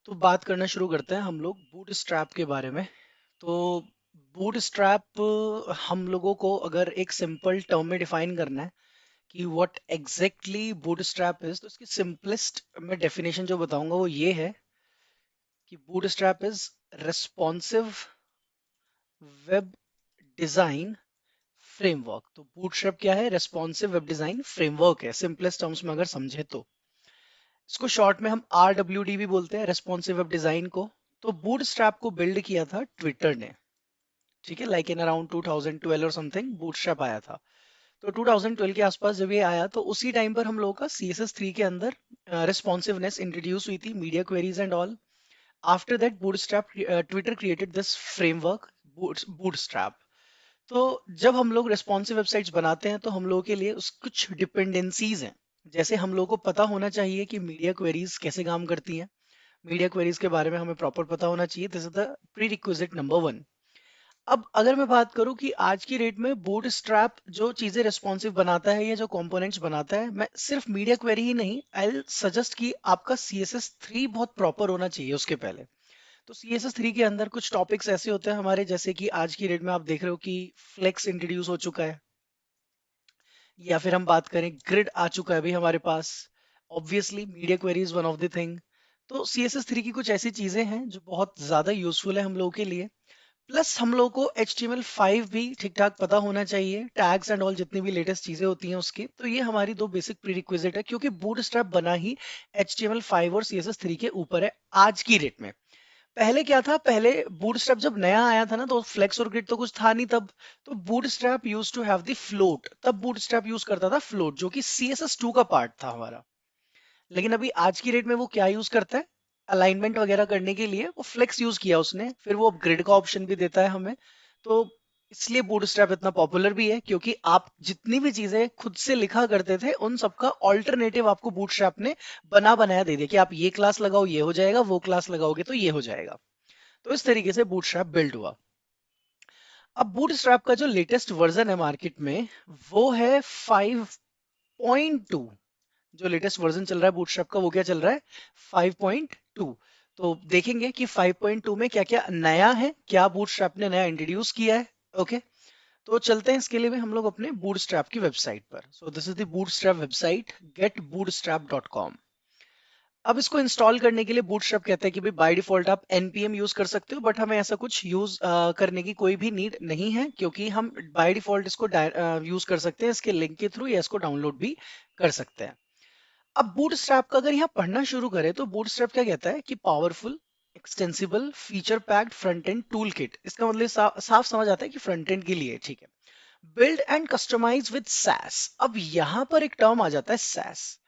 तो बात करना शुरू करते हैं हम लोग बूटस्ट्रैप के बारे में। तो बूटस्ट्रैप हम लोगों को अगर एक सिंपल टर्म में डिफाइन करना है कि व्हाट एग्जैक्टली बूटस्ट्रैप इज, तो इसकी सिंपलेस्ट मैं डेफिनेशन जो बताऊंगा वो ये है कि bootstrap is responsive web design framework. तो बूटस्ट्रैप क्या है? रिस्पॉन्सिव वेब डिजाइन फ्रेमवर्क है, सिंपलेस्ट टर्म्स में अगर समझे तो। इसको शॉर्ट में हम RWD भी बोलते हैं, रेस्पॉन्सिव वेब डिजाइन को। तो बूटस्ट्रैप को बिल्ड किया था ट्विटर ने, ठीक है, लाइक इन अराउंड 2012 और समथिंग बूटस्ट्रैप आया था। तो 2012 के आसपास जब ये आया तो उसी टाइम पर हम लोगों का CSS3 के अंदर रिस्पॉन्सिवनेस इंट्रोड्यूस हुई थी, media queries and all. After that bootstrap Twitter created this framework bootstrap. तो जब हम लोग रेस्पॉन्सिव वेबसाइट्स बनाते हैं तो हम लोगों के लिए उस कुछ डिपेंडेंसीज हैं। जैसे हम लोगों को पता होना चाहिए कि मीडिया क्वेरीज कैसे काम करती हैं। मीडिया क्वेरीज के बारे में हमें प्रॉपर पता होना चाहिए, this is the pre requisite number 1। अब अगर मैं बात करूं कि आज की डेट में बूटस्ट्रैप जो चीजें रिस्पॉन्सिव बनाता है या जो कंपोनेंट्स बनाता है, मैं सिर्फ मीडिया क्वेरी ही नहीं, आई सजेस्ट कि आपका CSS3 बहुत प्रॉपर होना चाहिए उसके पहले। तो CSS3 के अंदर कुछ टॉपिक्स ऐसे होते हैं हमारे, जैसे कि आज की डेट में आप देख रहे हो कि फ्लेक्स इंट्रोड्यूस हो चुका है, या फिर हम बात करें ग्रिड आ चुका है अभी हमारे पास। Obviously media query is one of the thing. तो CSS3 की कुछ ऐसी चीजें हैं जो बहुत ज्यादा यूजफुल है हम लोगों के लिए। प्लस हम लोग को HTML5 भी ठीक ठाक पता होना चाहिए, टैग्स एंड ऑल जितनी भी लेटेस्ट चीजें होती हैं उसकी। तो ये हमारी दो बेसिक प्रीरिक्विजिट है, क्योंकि बूटस्ट्रैप बना ही HTML5 और CSS3 के ऊपर है आज की डेट में। पहले क्या था? पहले बूटस्ट्रैप जब नया आया था ना, तो फ्लेक्स और ग्रिड तो कुछ था नहीं तब। तो bootstrap use to have the float, तब बूटस्ट्रैप यूज करता था फ्लोट, जो कि CSS2 का पार्ट था हमारा। लेकिन अभी आज की डेट में वो क्या यूज करता है? अलाइनमेंट वगैरह करने के लिए वो फ्लेक्स यूज किया उसने, फिर वो ग्रिड का ऑप्शन भी देता है हमें। तो इसलिए बूटस्ट्रैप इतना पॉपुलर भी है, क्योंकि आप जितनी भी चीजें खुद से लिखा करते थे उन सबका ऑल्टरनेटिव आपको बूटस्ट्रैप ने बना बनाया दे दिया कि आप ये क्लास लगाओ ये हो जाएगा, वो क्लास लगाओगे तो ये हो जाएगा। तो इस तरीके से बूटस्ट्रैप बिल्ड हुआ। अब बूटस्ट्रैप का जो लेटेस्ट वर्जन है मार्केट में, वो है 5.2। जो लेटेस्ट वर्जन चल रहा है बूटस्ट्रैप का वो क्या चल रहा है? 5.2। तो देखेंगे कि 5.2 में क्या क्या नया है, क्या बूटस्ट्रैप ने नया इंट्रोड्यूस किया है। ओके, तो चलते हैं इसके लिए भी हम लोग अपने बूटस्ट्रैप की वेबसाइट पर। So this is the bootstrap website, getbootstrap.com। अब इसको इंस्टॉल करने के लिए बूटस्ट्रैप कहता है कि भाई बाय डिफॉल्ट आप npm यूज कर सकते हो, बट हमें ऐसा कुछ यूज करने की कोई भी नीड नहीं है, क्योंकि हम बाय डिफॉल्ट इसको यूज कर सकते हैं इसके लिंक के थ्रू, या इसको डाउनलोड भी कर सकते हैं। अब बूटस्ट्रैप का अगर यहाँ पढ़ना शुरू करें तो बूटस्ट्रैप क्या कहता है कि powerful, extensible, feature packed front end tool kit. इसका मतलब साफ समझ आता है कि फ्रंट एंड के लिए, ठीक है। Build and customise with Sass. अब यहाँ पर एक टर्म आ जाता है सैस।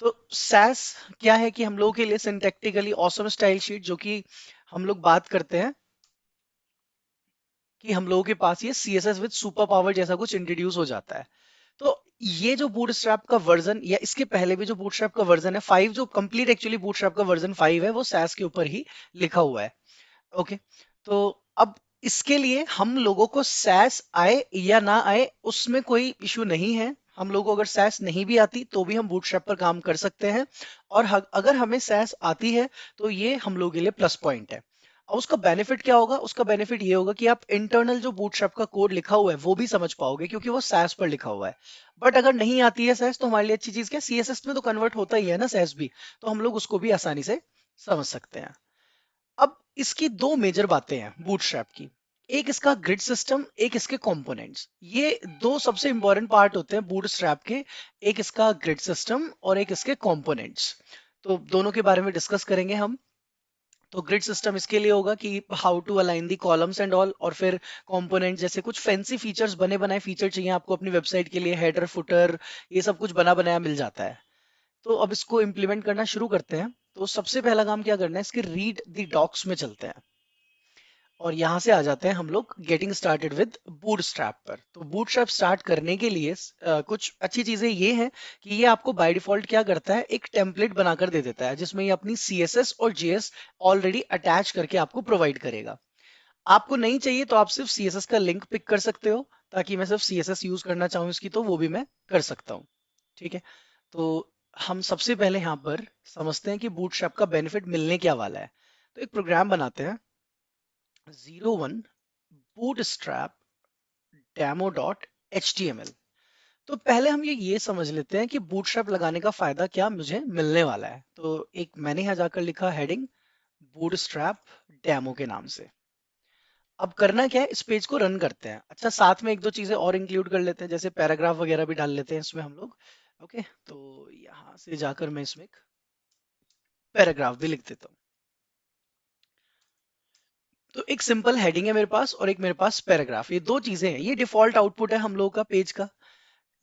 तो सैस क्या है कि हम लोगों के लिए सिंटैक्टिकली ऑसम स्टाइल शीट, जो कि हम लोग बात करते हैं कि हम लोगों के पास ये CSS विद सुपर पावर जैसा कुछ इंट्रोड्यूस हो जाता है। तो ये जो बूटस्ट्रैप का वर्जन, या इसके पहले भी जो बूटस्ट्रैप का वर्जन है 5, जो कंप्लीट एक्चुअली बूटस्ट्रैप का वर्जन 5 है, वो सैस के ऊपर ही लिखा हुआ है। ओके, तो अब इसके लिए हम लोगों को सैस आए या ना आए उसमें कोई इशू नहीं है। हम लोगों को अगर सैस नहीं भी आती तो भी हम बूटस्ट्रैप पर काम कर सकते हैं। और अगर हमें सैस आती है तो ये हम लोगों के लिए प्लस पॉइंट है। और उसका बेनिफिट क्या होगा? उसका बेनिफिट ये होगा कि आप इंटरनल जो बूटस्ट्रैप का कोड लिखा हुआ है वो भी समझ पाओगे, क्योंकि वो सैस पर लिखा हुआ है। बट अगर नहीं आती है सैस, तो हमारे लिए अच्छी चीज क्या, CSS में तो कन्वर्ट होता ही है ना सैस भी, तो हम लोग उसको भी आसानी से समझ सकते हैं। अब इसकी दो मेजर बातें हैं बूटस्ट्रैप की। एक इसका ग्रिड सिस्टम, एक इसके कंपोनेंट्स। ये दो सबसे इंपॉर्टेंट पार्ट होते हैं बूटस्ट्रैप के। एक इसका ग्रिड सिस्टम और एक इसके कंपोनेंट्स। तो दोनों के बारे में डिस्कस करेंगे हम। तो ग्रिड सिस्टम इसके लिए होगा कि how to align the columns and all, और फिर कंपोनेंट जैसे कुछ फैंसी फीचर्स, बने बनाए फीचर चाहिए आपको अपनी वेबसाइट के लिए, हेडर फुटर, ये सब कुछ बना बनाया मिल जाता है। तो अब इसको इम्प्लीमेंट करना शुरू करते हैं। तो सबसे पहला काम क्या करना है, इसके रीड द डॉक्स में चलते हैं। और यहाँ से आ जाते हैं हम लोग गेटिंग स्टार्टेड विद बूटस्ट्रैप पर। तो बूटस्ट्रैप स्टार्ट करने के लिए कुछ अच्छी चीजें ये हैं कि ये आपको बाय डिफॉल्ट क्या करता है, एक टेम्पलेट बनाकर दे देता है, जिसमें ये अपनी CSS और JS ऑलरेडी अटैच करके आपको प्रोवाइड करेगा। आपको नहीं चाहिए तो आप सिर्फ CSS का लिंक पिक कर सकते हो, ताकि मैं सिर्फ CSS यूज करना चाहूँ इसकी तो वो भी मैं कर सकता हूँ, ठीक है। तो हम सबसे पहले यहाँ पर समझते हैं कि बूटस्ट्रैप का बेनिफिट मिलने क्या वाला है। तो एक प्रोग्राम बनाते हैं 01 bootstrap demo.html। तो पहले हम ये समझ लेते हैं कि बूटस्ट्रैप लगाने का फायदा क्या मुझे मिलने वाला है। तो एक मैंने यहाँ जाकर लिखा हेडिंग बूटस्ट्रैप डेमो के नाम से। अब करना क्या है, इस पेज को रन करते हैं। अच्छा, साथ में एक दो चीजें और इंक्लूड कर लेते हैं, जैसे पैराग्राफ वगैरह भी डाल लेते हैं इसमें हम लोग। ओके, तो यहाँ से जाकर मैं इसमें एक पैराग्राफ भी लिख देता हूँ। तो एक सिंपल हेडिंग है मेरे पास और एक मेरे पास पैराग्राफ, ये दो चीजें हैं। ये डिफॉल्ट आउटपुट है हम लोगों का पेज का।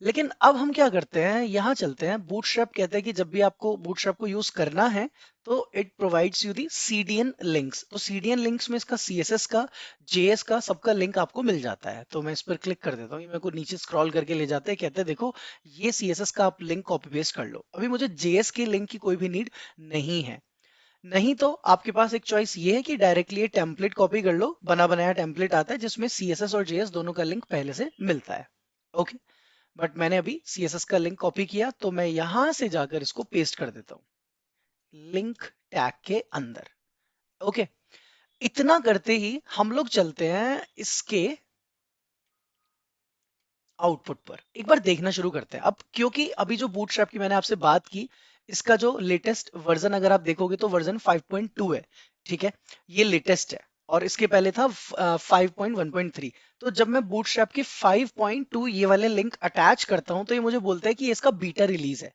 लेकिन अब हम क्या करते हैं, यहाँ चलते हैं। बूटस्ट्रैप कहते हैं कि जब भी आपको बूटस्ट्रैप को यूज करना है तो it provides you the CDN links. तो सीडीएन लिंक्स में इसका सीएसएस का, जेएस का, सबका लिंक आपको मिल जाता है। तो मैं इस पर क्लिक कर देता हूँ, ये मेरे को नीचे स्क्रॉल करके ले जाते हैं, कहते हैं देखो ये सीएसएस का आप लिंक कॉपी पेस्ट कर लो। अभी मुझे जेएस के लिंक की कोई भी नीड नहीं है। नहीं तो आपके पास एक चॉइस ये है कि डायरेक्टली ये टेम्पलेट कॉपी कर लो, बना बनाया टेम्पलेट आता है जिसमें सीएसएस और जेएस दोनों का लिंक पहले से मिलता है। ओके, बट मैंने अभी CSS का लिंक कॉपी किया, तो मैं यहां से जाकर इसको पेस्ट कर देता हूं लिंक टैग के अंदर। ओके, इतना करते ही हम लोग चलते हैं इसके आउटपुट पर, एक बार देखना शुरू करते हैं। अब क्योंकि अभी जो बूटस्ट्रैप की मैंने आपसे बात की, इसका जो लेटेस्ट वर्जन अगर आप देखोगे तो वर्जन 5.2 है। ठीक है, ये लेटेस्ट है और इसके पहले था 5.1.3। तो जब मैं बूटस्ट्रैप के 5.2 ये वाले लिंक अटैच करता हूं तो ये मुझे बोलता है कि ये इसका बीटा रिलीज है।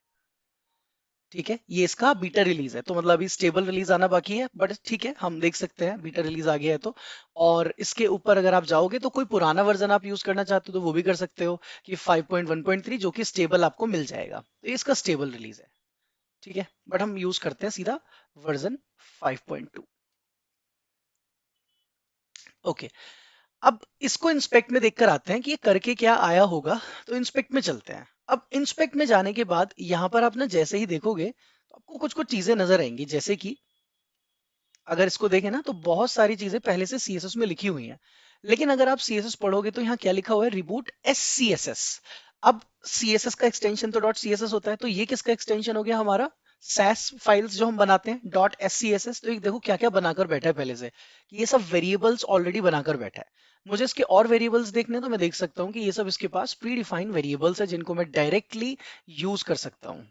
ठीक है, ये इसका बीटा रिलीज है, तो मतलब अभी स्टेबल रिलीज आना बाकी है, बट ठीक है, हम देख सकते हैं बीटा रिलीज आ गया है तो। और इसके ऊपर अगर आप जाओगे तो कोई पुराना वर्जन आप यूज करना चाहते हो तो वो भी कर सकते हो कि 5.1.3 जो कि स्टेबल आपको मिल जाएगा। तो ये इसका स्टेबल रिलीज है। ठीक है, बट हम यूज करते हैं सीधा वर्जन 5.2। ओके, अब इसको इंस्पेक्ट में देखकर आते हैं कि ये करके क्या आया होगा। तो इंस्पेक्ट में चलते हैं। अब इंस्पेक्ट में जाने के बाद यहाँ पर आप ना जैसे ही देखोगे तो आपको कुछ कुछ चीजें नजर आएंगी, जैसे कि अगर इसको देखें ना तो बहुत सारी चीजें पहले से सीएसएस में लिखी हुई हैं। लेकिन अगर आप सीएसएस पढ़ोगे तो यहाँ क्या लिखा हुआ है, रिबूट एससीएसएस। अब सीएसएस का एक्सटेंशन तो डॉट सीएसएस होता है, तो ये किसका एक्सटेंशन हो गया, हमारा सैस फाइल्स जो हम बनाते हैं डॉट एससीएसएस। तो ये देखो क्या क्या बनाकर बैठा है पहले से, कि ये सब वेरिएबल्स ऑलरेडी बनाकर बैठा है। मुझे इसके और वेरिएबल्स देखने हैं, तो मैं देख सकता हूँ कि ये सब इसके पास प्री डिफाइंड वेरिएबल्स है जिनको मैं डायरेक्टली यूज कर सकता हूँ।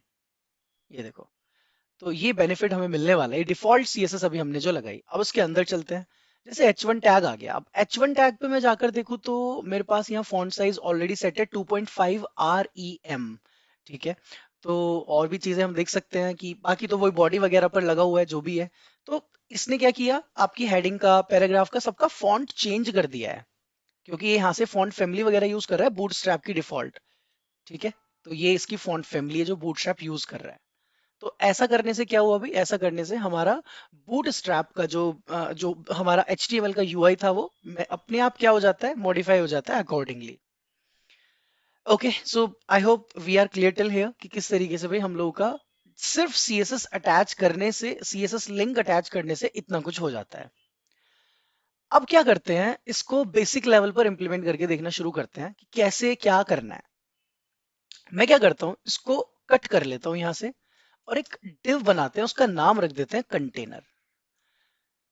ये देखो, तो ये बेनिफिट हमें मिलने वाला है डिफॉल्ट सीएसएस अभी हमने जो लगाई। अब उसके अंदर चलते हैं। जैसे H1 टैग आ गया, अब H1 टैग पे मैं जाकर देखूं तो मेरे पास यहाँ फॉन्ट साइज ऑलरेडी सेट है 2.5 REM। ठीक है, तो और भी चीजें हम देख सकते हैं कि बाकी तो वही बॉडी वगैरह पर लगा हुआ है जो भी है। तो इसने क्या किया, आपकी हेडिंग का, पैराग्राफ का, सबका फॉन्ट चेंज कर दिया है, क्योंकि ये यहाँ से फॉन्ट फैमिली वगैरह यूज कर रहा है बूटस्ट्रैप की डिफॉल्ट। ठीक है, तो ये इसकी फॉन्ट फैमिली है जो बूटस्ट्रैप यूज कर रहा है। तो ऐसा करने से क्या हुआ भाई, ऐसा करने से हमारा बूटस्ट्रैप का जो हमारा HTML का यूआई था वो अपने आप क्या हो जाता है, मॉडिफाई हो जाता है accordingly. Okay, so I hope we are clear till here कि किस तरीके से भाई हम लोगों का सिर्फ CSS अटैच करने से, CSS लिंक अटैच करने से इतना कुछ हो जाता है। अब क्या करते हैं, इसको बेसिक लेवल पर इंप्लीमेंट करके देखना शुरू करते हैं कि कैसे क्या करना है। मैं क्या करता हूँ, इसको कट कर लेता हूँ यहाँ से और एक डिव बनाते हैं, उसका नाम रख देते हैं कंटेनर।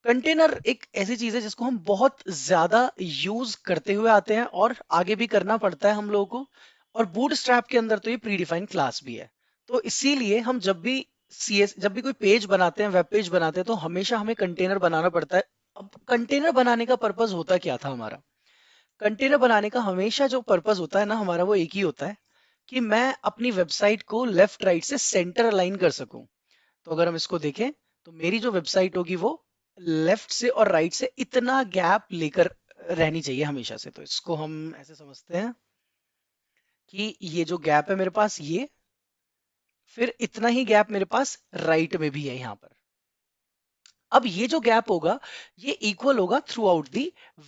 कंटेनर एक ऐसी चीज है जिसको हम बहुत ज्यादा यूज करते हुए आते हैं और आगे भी करना पड़ता है हम लोगों को। और बूटस्ट्रैप के अंदर तो ये प्रीडिफाइंड क्लास भी है। तो इसीलिए हम जब भी कोई पेज बनाते हैं, वेब पेज बनाते हैं, तो हमेशा हमें कंटेनर बनाना पड़ता है। अब कंटेनर बनाने का पर्पस होता क्या था हमारा, कंटेनर बनाने का हमेशा जो पर्पस होता है ना हमारा, वो एक ही होता है कि मैं अपनी वेबसाइट को लेफ्ट राइट से सेंटर अलाइन कर सकूं। तो अगर हम इसको देखें तो मेरी जो वेबसाइट होगी वो लेफ्ट से और राइट से इतना गैप लेकर रहनी चाहिए हमेशा से। तो इसको हम ऐसे समझते हैं कि ये जो गैप है मेरे पास, ये फिर इतना ही गैप मेरे पास राइट में भी है यहाँ पर। अब ये जो गैप होगा ये इक्वल होगा थ्रू आउट दी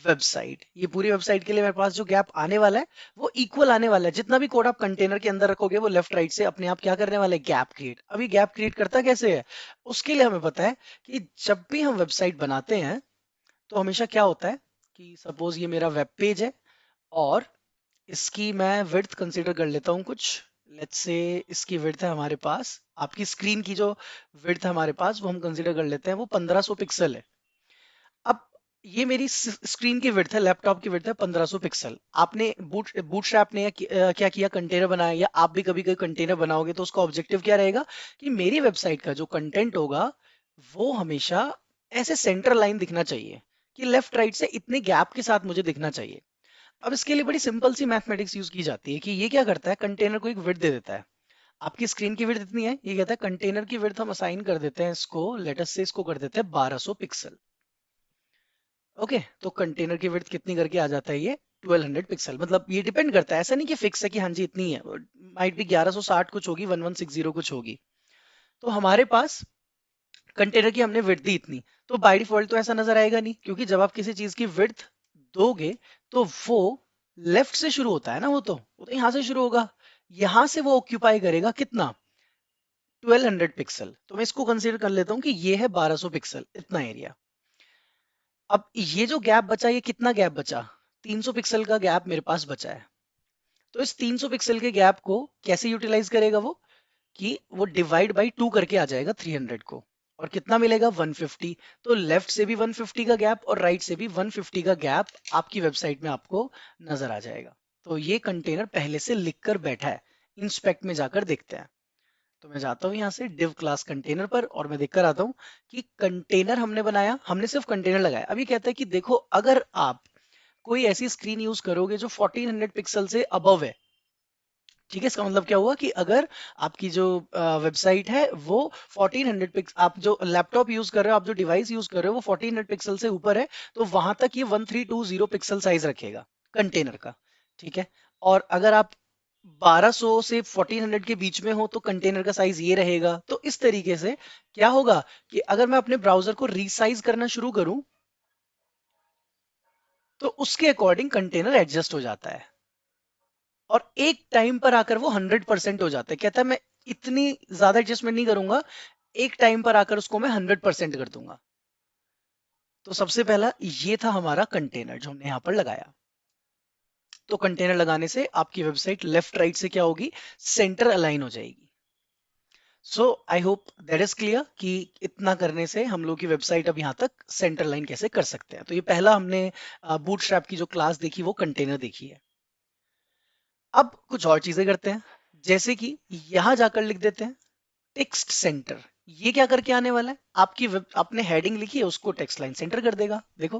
वेबसाइट। ये पूरी वेबसाइट के लिए मेरे पास जो गैप आने वाला है वो इक्वल आने वाला है। जितना भी कोड आप कंटेनर के अंदर रखोगे वो लेफ्ट राइट से अपने आप क्या करने वाला है, गैप क्रिएट। अभी गैप क्रिएट करता कैसे है, उसके लिए हमें पता है कि जब भी हम वेबसाइट बनाते हैं तो हमेशा क्या होता है कि सपोज ये मेरा वेब पेज है और इसकी मैं विड्थ कंसीडर कर लेता हूँ कुछ। लेट्स से इसकी विड्थ है हमारे पास, आपकी स्क्रीन की जो विड्थ है हमारे पास वो हम कंसीडर कर लेते हैं, वो 1500 पिक्सल है। ये मेरी स्क्रीन की विड्थ है, लैपटॉप की विड्थ है 1500 पिक्सल। आपने बूटस्ट्रैप ने क्या किया, कंटेनर बनाया, या आप भी कभी कोई कंटेनर बनाओगे तो उसका ऑब्जेक्टिव क्या रहेगा कि मेरी वेबसाइट का जो कंटेंट होगा वो हमेशा ऐसे सेंटर लाइन दिखना चाहिए, कि लेफ्ट राइट से इतने गैप के साथ मुझे दिखना चाहिए। अब इसके लिए बड़ी सिंपल सी मैथमेटिक्स यूज की जाती है कि ये क्या करता है, कंटेनर को एक विड्थ दे देता है। आपकी स्क्रीन की विड्थ इतनी है, ये कहता है कंटेनर की विड्थ हम असाइन कर देते हैं इसको, लेटस से इसको कर देते हैं 1200 पिक्सल। ओके, तो कंटेनर की विड्थ कितनी करके आ जाता है ये, 1200 पिक्सल। मतलब ये डिपेंड करता है, ऐसा नहीं कि फिक्स है कि हाँ जी इतनी है, माइट भी 1160 कुछ होगी, 1160 कुछ होगी। तो हमारे पास कंटेनर की हमने विड्थ दी इतनी, तो बाय डिफॉल्ट तो ऐसा नजर आएगा नहीं, क्योंकि जब आप किसी चीज की विड्थ दोगे तो वो लेफ्ट से शुरू होता है ना, वो तो यहाँ से शुरू होगा, यहाँ से वो ऑक्यूपाई करेगा कितना, 1200 पिक्सल। तो मैं इसको कंसीडर कर लेता हूँ कि ये है 1200 पिक्सल इतना एरिया। अब ये जो गैप बचा, ये कितना गैप बचा, 300 पिक्सल का गैप मेरे पास बचा है। तो इस 300 पिक्सल के गैप को कैसे यूटिलाइज करेगा वो, कि वो डिवाइड बाई 2 करके आ जाएगा 300 को, और कितना मिलेगा 150। तो लेफ्ट से भी 150 का गैप और राइट से भी 150 का गैप आपकी वेबसाइट में आपको नजर आ जाएगा। तो ये कंटेनर पहले से लिख कर बैठा है, इंस्पेक्ट में जाकर देखते हैं। तो मैं जाता हूँ यहाँ से div क्लास कंटेनर पर, और मैं देखकर आता हूँ कि कंटेनर हमने बनाया, हमने सिर्फ कंटेनर लगाया। अब ये कहता है कि देखो, अगर आप कोई ऐसी स्क्रीन यूज करोगे जो 1400 पिक्सल से अबव है, ठीक है, इसका मतलब क्या हुआ कि अगर आपकी जो वेबसाइट है वो 1400 पिक्सल, आप जो लैपटॉप यूज कर रहे हो, आप जो डिवाइस यूज कर रहे हो वो 1400 पिक्सल से ऊपर है, तो वहां तक ये 1320 पिक्सल साइज रखेगा कंटेनर का। ठीक है, और अगर आप 1200 से 1400 के बीच में हो तो कंटेनर का साइज ये रहेगा। तो इस तरीके से क्या होगा कि अगर मैं अपने ब्राउजर को रीसाइज करना शुरू करूं तो उसके अकॉर्डिंग कंटेनर एडजस्ट हो जाता है, और एक टाइम पर आकर वो 100% हो जाता है। कहता है मैं इतनी ज्यादा एडजस्टमेंट नहीं करूंगा, एक टाइम पर आकर उसको मैं 100% कर दूंगा। तो सबसे पहला ये था हमारा कंटेनर जो हमने यहां पर लगाया। तो कंटेनर लगाने से आपकी वेबसाइट लेफ्ट राइट से क्या होगी, सेंटर अलाइन हो जाएगी। So I hope that is clear कि इतना करने से हम लोग की वेबसाइट अब यहाँ तक सेंटर लाइन कैसे कर सकते हैं। तो ये पहला हमने बूटस्ट्रैप की जो क्लास देखी वो कंटेनर देखी है। अब कुछ और चीजें करते हैं, जैसे कि यहां जाकर लिख देते हैं टेक्स्ट सेंटर। ये क्या करके आने वाला है, आपकी वेब आपने हेडिंग लिखी है उसको टेक्स्ट लाइन सेंटर कर देगा। देखो,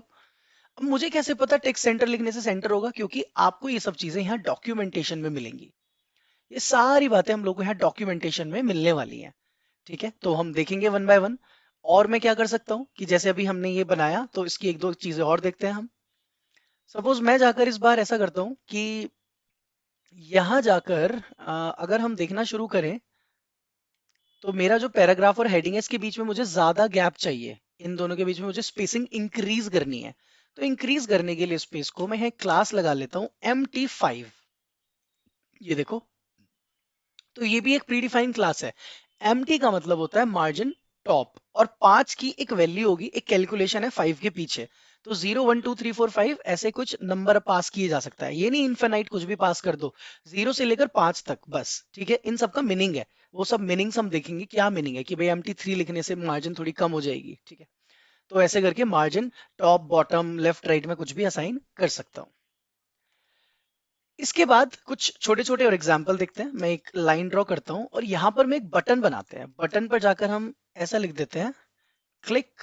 अब मुझे कैसे पता टेक्स्ट सेंटर लिखने से सेंटर होगा, क्योंकि आपको ये सब चीजें यहाँ डॉक्यूमेंटेशन में मिलेंगी। ये सारी बातें हम लोग को यहाँ डॉक्यूमेंटेशन में मिलने वाली हैं। ठीक है, तो हम देखेंगे वन बाय वन। और मैं क्या कर सकता हूँ कि जैसे अभी हमने ये बनाया तो इसकी एक दो चीजें और देखते हैं हम। सपोज मैं जाकर इस बार ऐसा करता हूँ कि यहाँ जाकर अगर हम देखना शुरू करें तो मेरा जो पैराग्राफ और हेडिंग है इसके बीच में मुझे ज्यादा गैप चाहिए, इन दोनों के बीच में मुझे स्पेसिंग इंक्रीज करनी है। तो इंक्रीज करने के लिए स्पेस को मैं यहाँ क्लास लगा लेता हूँ MT5। ये देखो, तो ये भी एक प्रीडिफाइंड क्लास है। MT का मतलब होता है मार्जिन टॉप, और 5 की एक वैल्यू होगी, एक कैलकुलेशन है 5 के पीछे। तो 0 1 2 3 4 5 ऐसे कुछ नंबर पास किए जा सकता है, ये नहीं इनफाइनाइट कुछ भी पास कर दो, 0 से लेकर 5 तक बस। ठीक है, इन सब का मीनिंग है, वो सब मीनिंग्स हम देखेंगे क्या मीनिंग है, कि भाई MT3 लिखने से मार्जिन थोड़ी कम हो जाएगी। ठीक है, तो ऐसे करके margin top bottom left right में कुछ भी असाइन कर सकता हूँ। इसके बाद कुछ छोटे छोटे और एग्जाम्पल देखते हैं। मैं एक लाइन ड्रॉ करता हूं और यहां पर मैं एक बटन बनाते हैं। बटन पर जाकर हम ऐसा लिख देते हैं, क्लिक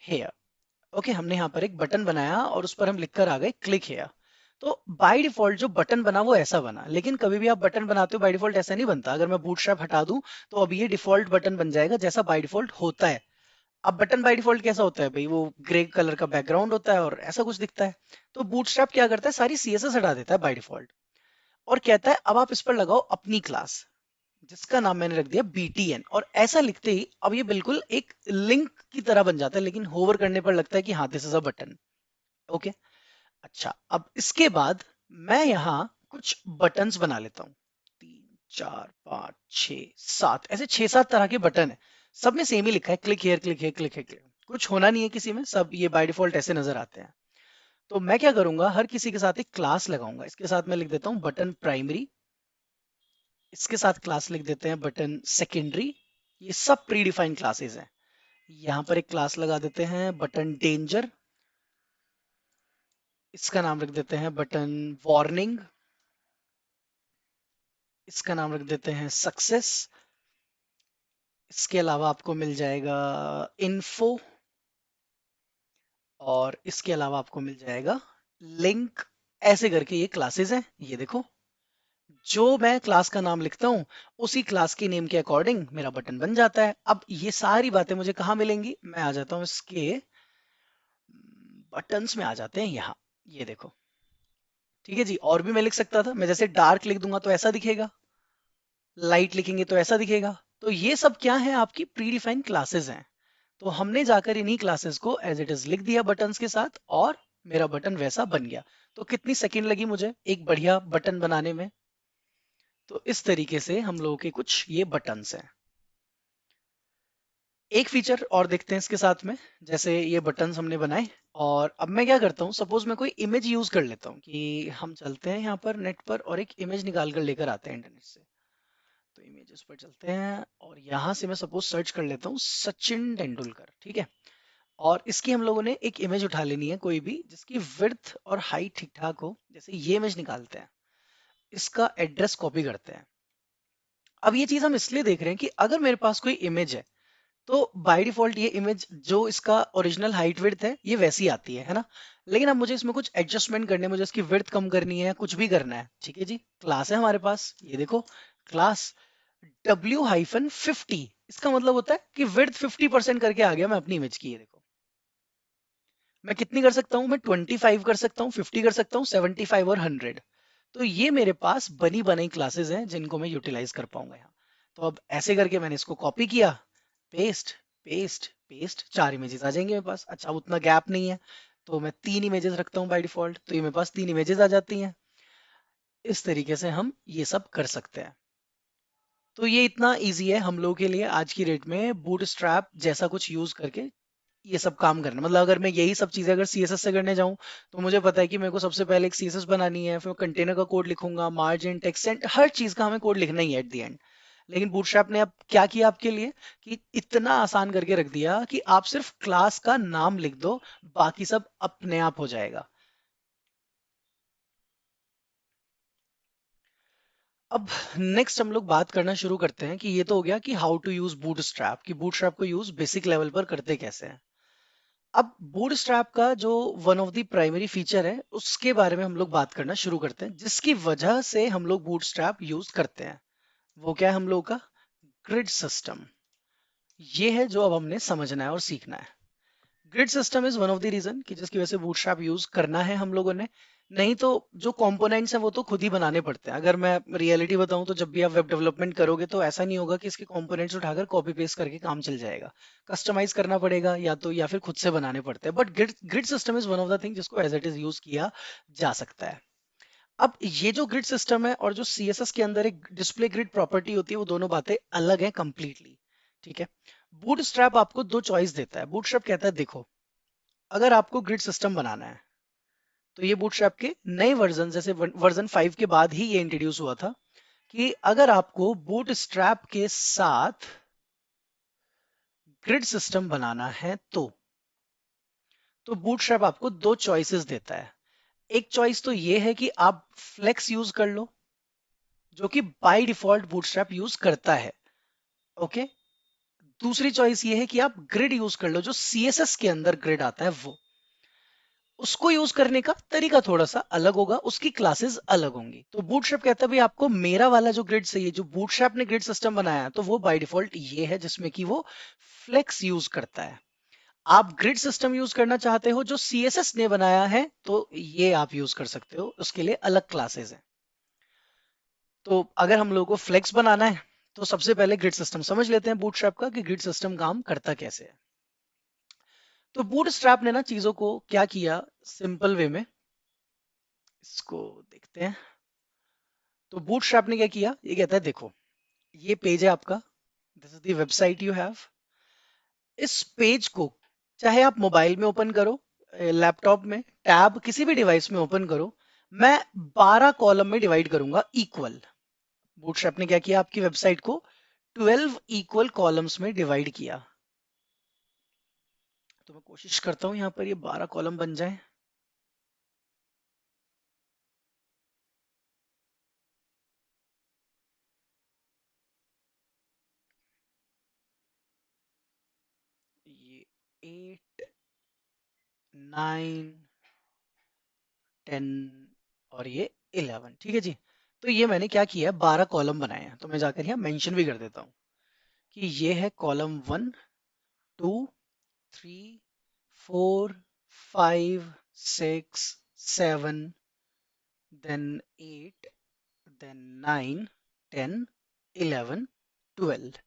हेयर। ओके, हमने यहाँ पर एक बटन बनाया और उस पर हम लिखकर आ गए क्लिक हेयर। तो बाय डिफॉल्ट जो बटन बना वो ऐसा बना, लेकिन कभी भी आप बटन बनाते हो बाय डिफॉल्ट ऐसा नहीं बनता। अगर मैं बूटस्ट्रैप हटा दूं तो अब ये डिफॉल्ट बटन बन जाएगा जैसा बाय डिफॉल्ट होता है। अब बटन बाय डिफॉल्ट कैसा होता है भाई, वो ग्रे कलर का बैकग्राउंड होता है और ऐसा कुछ दिखता है। तो बूटस्ट्रैप क्या करता है, सारी CSS हटा देता है बाय डिफॉल्ट, और कहता है अब आप इस पर लगाओ अपनी क्लास, जिसका नाम मैंने रख दिया BTN। और ऐसा लिखते ही अब ये बिल्कुल एक लिंक की तरह बन जाता है, लेकिन होवर करने पर लगता है कि हाँ this is a button. Okay, अच्छा, अब इसके बाद मैं यहाँ कुछ बटन्स बना लेता हूँ, 3 4 5 6 7, ऐसे 6 7 तरह के बटन है। सब में सेम ही लिखा है, click here click here click here. कुछ होना नहीं है किसी में, सब ये बाय डिफॉल्ट ऐसे नजर आते हैं। तो मैं क्या करूंगा, हर किसी के साथ एक क्लास लगाऊंगा। इसके साथ मैं लिख देता हूँ बटन प्राइमरी, इसके साथ क्लास लिख देते हैं बटन सेकेंडरी। ये सब प्री डिफाइंड क्लासेस हैं। यहाँ पर एक क्लास लगा देते हैं बटन डेंजर, इसका नाम रख देते हैं बटन वार्निंग, इसका नाम रख देते हैं सक्सेस। इसके अलावा आपको मिल जाएगा इन्फो, और इसके अलावा आपको मिल जाएगा लिंक। ऐसे करके ये क्लासेस हैं, ये देखो। जो मैं क्लास का नाम लिखता हूँ उसी क्लास की नेम के अकॉर्डिंग मेरा बटन बन जाता है। अब ये सारी बातें मुझे कहाँ मिलेंगी, मैं आ जाता हूँ इसके बटन्स में, आ जाते हैं यहाँ, ये देखो। ठीक है जी, और भी मैं लिख सकता था, मैं जैसे डार्क लिख दूंगा तो ऐसा दिखेगा, लाइट लिखेंगे तो ऐसा दिखेगा। तो ये सब क्या है, आपकी प्री डिफाइंड क्लासेस हैं। तो हमने जाकर इन्हीं क्लासेस को एज इट इज लिख दिया बटन्स के साथ, और मेरा बटन वैसा बन गया। तो कितनी सेकंड लगी मुझे एक बढ़िया बटन बनाने में। तो इस तरीके से हम लोगों के कुछ ये बटन्स हैं। एक फीचर और देखते हैं इसके साथ में। जैसे ये बटन्स हमने बनाए, और अब मैं क्या करता हूँ, सपोज मैं कोई इमेज यूज कर लेता हूँ कि हम चलते हैं यहाँ पर नेट पर और एक इमेज निकाल कर लेकर आते हैं इंटरनेट से। तो इमेजेस पर चलते हैं और यहाँ से मैं सपोज सर्च कर लेता हूँ सचिन तेंदुलकर, ठीक है। और इसकी हम लोगों ने एक इमेज उठा लेनी है कोई भी, जिसकी विड्थ और हाइट ठीक ठाक हो। जैसे ये इमेज निकालते हैं, इसका एड्रेस कॉपी करते हैं। अब ये चीज हम इसलिए देख रहे हैं कि अगर मेरे पास कोई इमेज है तो बाय डिफॉल्ट ये इमेज जो इसका ओरिजिनल हाइट विड्थ है ये वैसी आती है ना। लेकिन अब मुझे इसमें कुछ एडजस्टमेंट करने, मुझे इसकी विड्थ कम करनी है, कुछ भी करना है। ठीक है जी, क्लास है हमारे पास, ये देखो क्लास W-50। इसका मतलब होता है कि विड्थ 50% करके आ गया मैं अपनी इमेज की, ये देखो। मैं कितनी कर सकता हूँ, मैं 25 कर सकता हूँ, 50 कर सकता हूँ, 75 और 100। तो ये मेरे पास बनी बनाई क्लासेस हैं जिनको मैं यूटिलाइज कर पाऊंगा यहाँ। तो अब ऐसे करके मैंने इसको कॉपी किया, पेस्ट पेस्ट पेस्ट, 4 इमेजेस आ जाएंगे मेरे पास। अच्छा, उतना गैप नहीं है, तो मैं 3 इमेजेस रखता हूँ बाय डिफॉल्ट, तो ये मेरे पास 3 इमेजेस आ जाती हैं। इस तरीके से हम ये सब कर सकते हैं। तो ये इतना इजी है हम लोगों के लिए आज की डेट में बूटस्ट्रैप जैसा कुछ यूज करके ये सब काम करना। मतलब अगर मैं यही सब चीजें अगर सीएसएस से करने जाऊं तो मुझे पता है कि मेरे को सबसे पहले एक सीएसएस बनानी है, फिर कंटेनर का कोड लिखूंगा, मार्जिन, टेक्स्ट, हर चीज का हमें कोड लिखना ही है एट द एंड। लेकिन बूटस्ट्रैप ने अब क्या किया आपके लिए, कि इतना आसान करके रख दिया कि आप सिर्फ क्लास का नाम लिख दो, बाकी सब अपने आप हो जाएगा। अब नेक्स्ट हम लोग बात करना शुरू करते हैं कि ये तो हो गया कि हाउ टू यूज बूटस्ट्रैप, कि बूटस्ट्रैप को यूज बेसिक लेवल पर करते कैसे हैं। अब बूटस्ट्रैप का जो one of the primary feature है उसके बारे में हम लोग बात करना शुरू करते हैं, जिसकी वजह से हम लोग बूटस्ट्रैप यूज करते हैं। वो क्या है हम लोग का, ग्रिड सिस्टम। ये है जो अब हमने समझना है और सीखना है। Grid system is one of the reason कि जिसकी वजह से बूटस्ट्रैप यूज करना है हम लोगों ने। नहीं तो जो कंपोनेंट्स हैं वो तो खुद ही बनाने पड़ते हैं। अगर मैं रियलिटी बताऊं तो जब भी आप वेब डेवलपमेंट करोगे तो ऐसा नहीं होगा कि इसके कंपोनेंट्स उठाकर कॉपी पेस्ट करके काम चल जाएगा। कस्टमाइज करना पड़ेगा या तो, या फिर खुद से बनाने पड़ते हैं। But grid grid system is one of the thing जिसको एज इट इज यूज किया जा सकता है। अब ये जो ग्रिड सिस्टम है और जो सीएसएस के अंदर एक डिस्प्ले ग्रिड प्रॉपर्टी होती है, वो दोनों बातें अलग हैं कंप्लीटली। ठीक है। बूटस्ट्रैप आपको दो चॉइस देता है। बूटस्ट्रैप कहता है देखो, अगर आपको ग्रिड सिस्टम बनाना है तो ये बूटस्ट्रैप के नए वर्जन, जैसे वर्जन 5 के बाद ही ये इंट्रोड्यूस हुआ था, कि अगर आपको बूटस्ट्रैप के साथ ग्रिड सिस्टम बनाना है तो बूटस्ट्रैप आपको दो चॉइसेस देता है। एक चॉइस तो ये है कि आप फ्लेक्स यूज कर लो, जो कि बाय डिफॉल्ट बूटस्ट्रैप यूज करता है। ओके। दूसरी चॉइस ये है कि आप ग्रिड यूज कर लो, जो सीएसएस के अंदर ग्रिड आता है वो। उसको यूज करने का तरीका थोड़ा सा अलग होगा, उसकी क्लासेस अलग होंगी। तो बूटस्ट्रैप कहता है भाई आपको मेरा वाला जो ग्रिड चाहिए, जो बूटस्ट्रैप ने ग्रिड सिस्टम बनाया है, तो वो बाय डिफॉल्ट ये है जिसमें कि वो फ्लेक्स यूज करता है। आप ग्रिड सिस्टम यूज करना चाहते हो जो सीएसएस ने बनाया है, तो ये आप यूज कर सकते हो, उसके लिए अलग क्लासेस हैं। तो अगर हम लोगों को फ्लेक्स बनाना है तो सबसे पहले ग्रिड सिस्टम समझ लेते हैं बूटस्ट्रैप का, कि ग्रिड सिस्टम काम करता कैसे है। तो बूटस्ट्रैप ने ना चीजों को क्या किया सिंपल वे में, इसको देखते हैं। तो बूटस्ट्रैप ने क्या किया, ये कहता है देखो, ये पेज है आपका, this is the website you have. इस पेज को चाहे आप मोबाइल में ओपन करो, लैपटॉप में, टैब, किसी भी डिवाइस में ओपन करो, मैं 12 कॉलम में डिवाइड करूंगा इक्वल। बूटस्ट्रैप ने क्या किया, आपकी वेबसाइट को 12 इक्वल कॉलम्स में डिवाइड किया। तो मैं कोशिश करता हूँ यहाँ पर ये 12 कॉलम बन जाए। ये 8, 9, 10 और ये 11, ठीक है जी। तो ये मैंने क्या किया है, 12 कॉलम बनाए हैं। तो मैं जाकर यहाँ मेंशन भी कर देता हूँ कि ये है कॉलम 1, 2, 3, 4, 5, 6, 7, देन 8, देन 9, 10, 11, 12।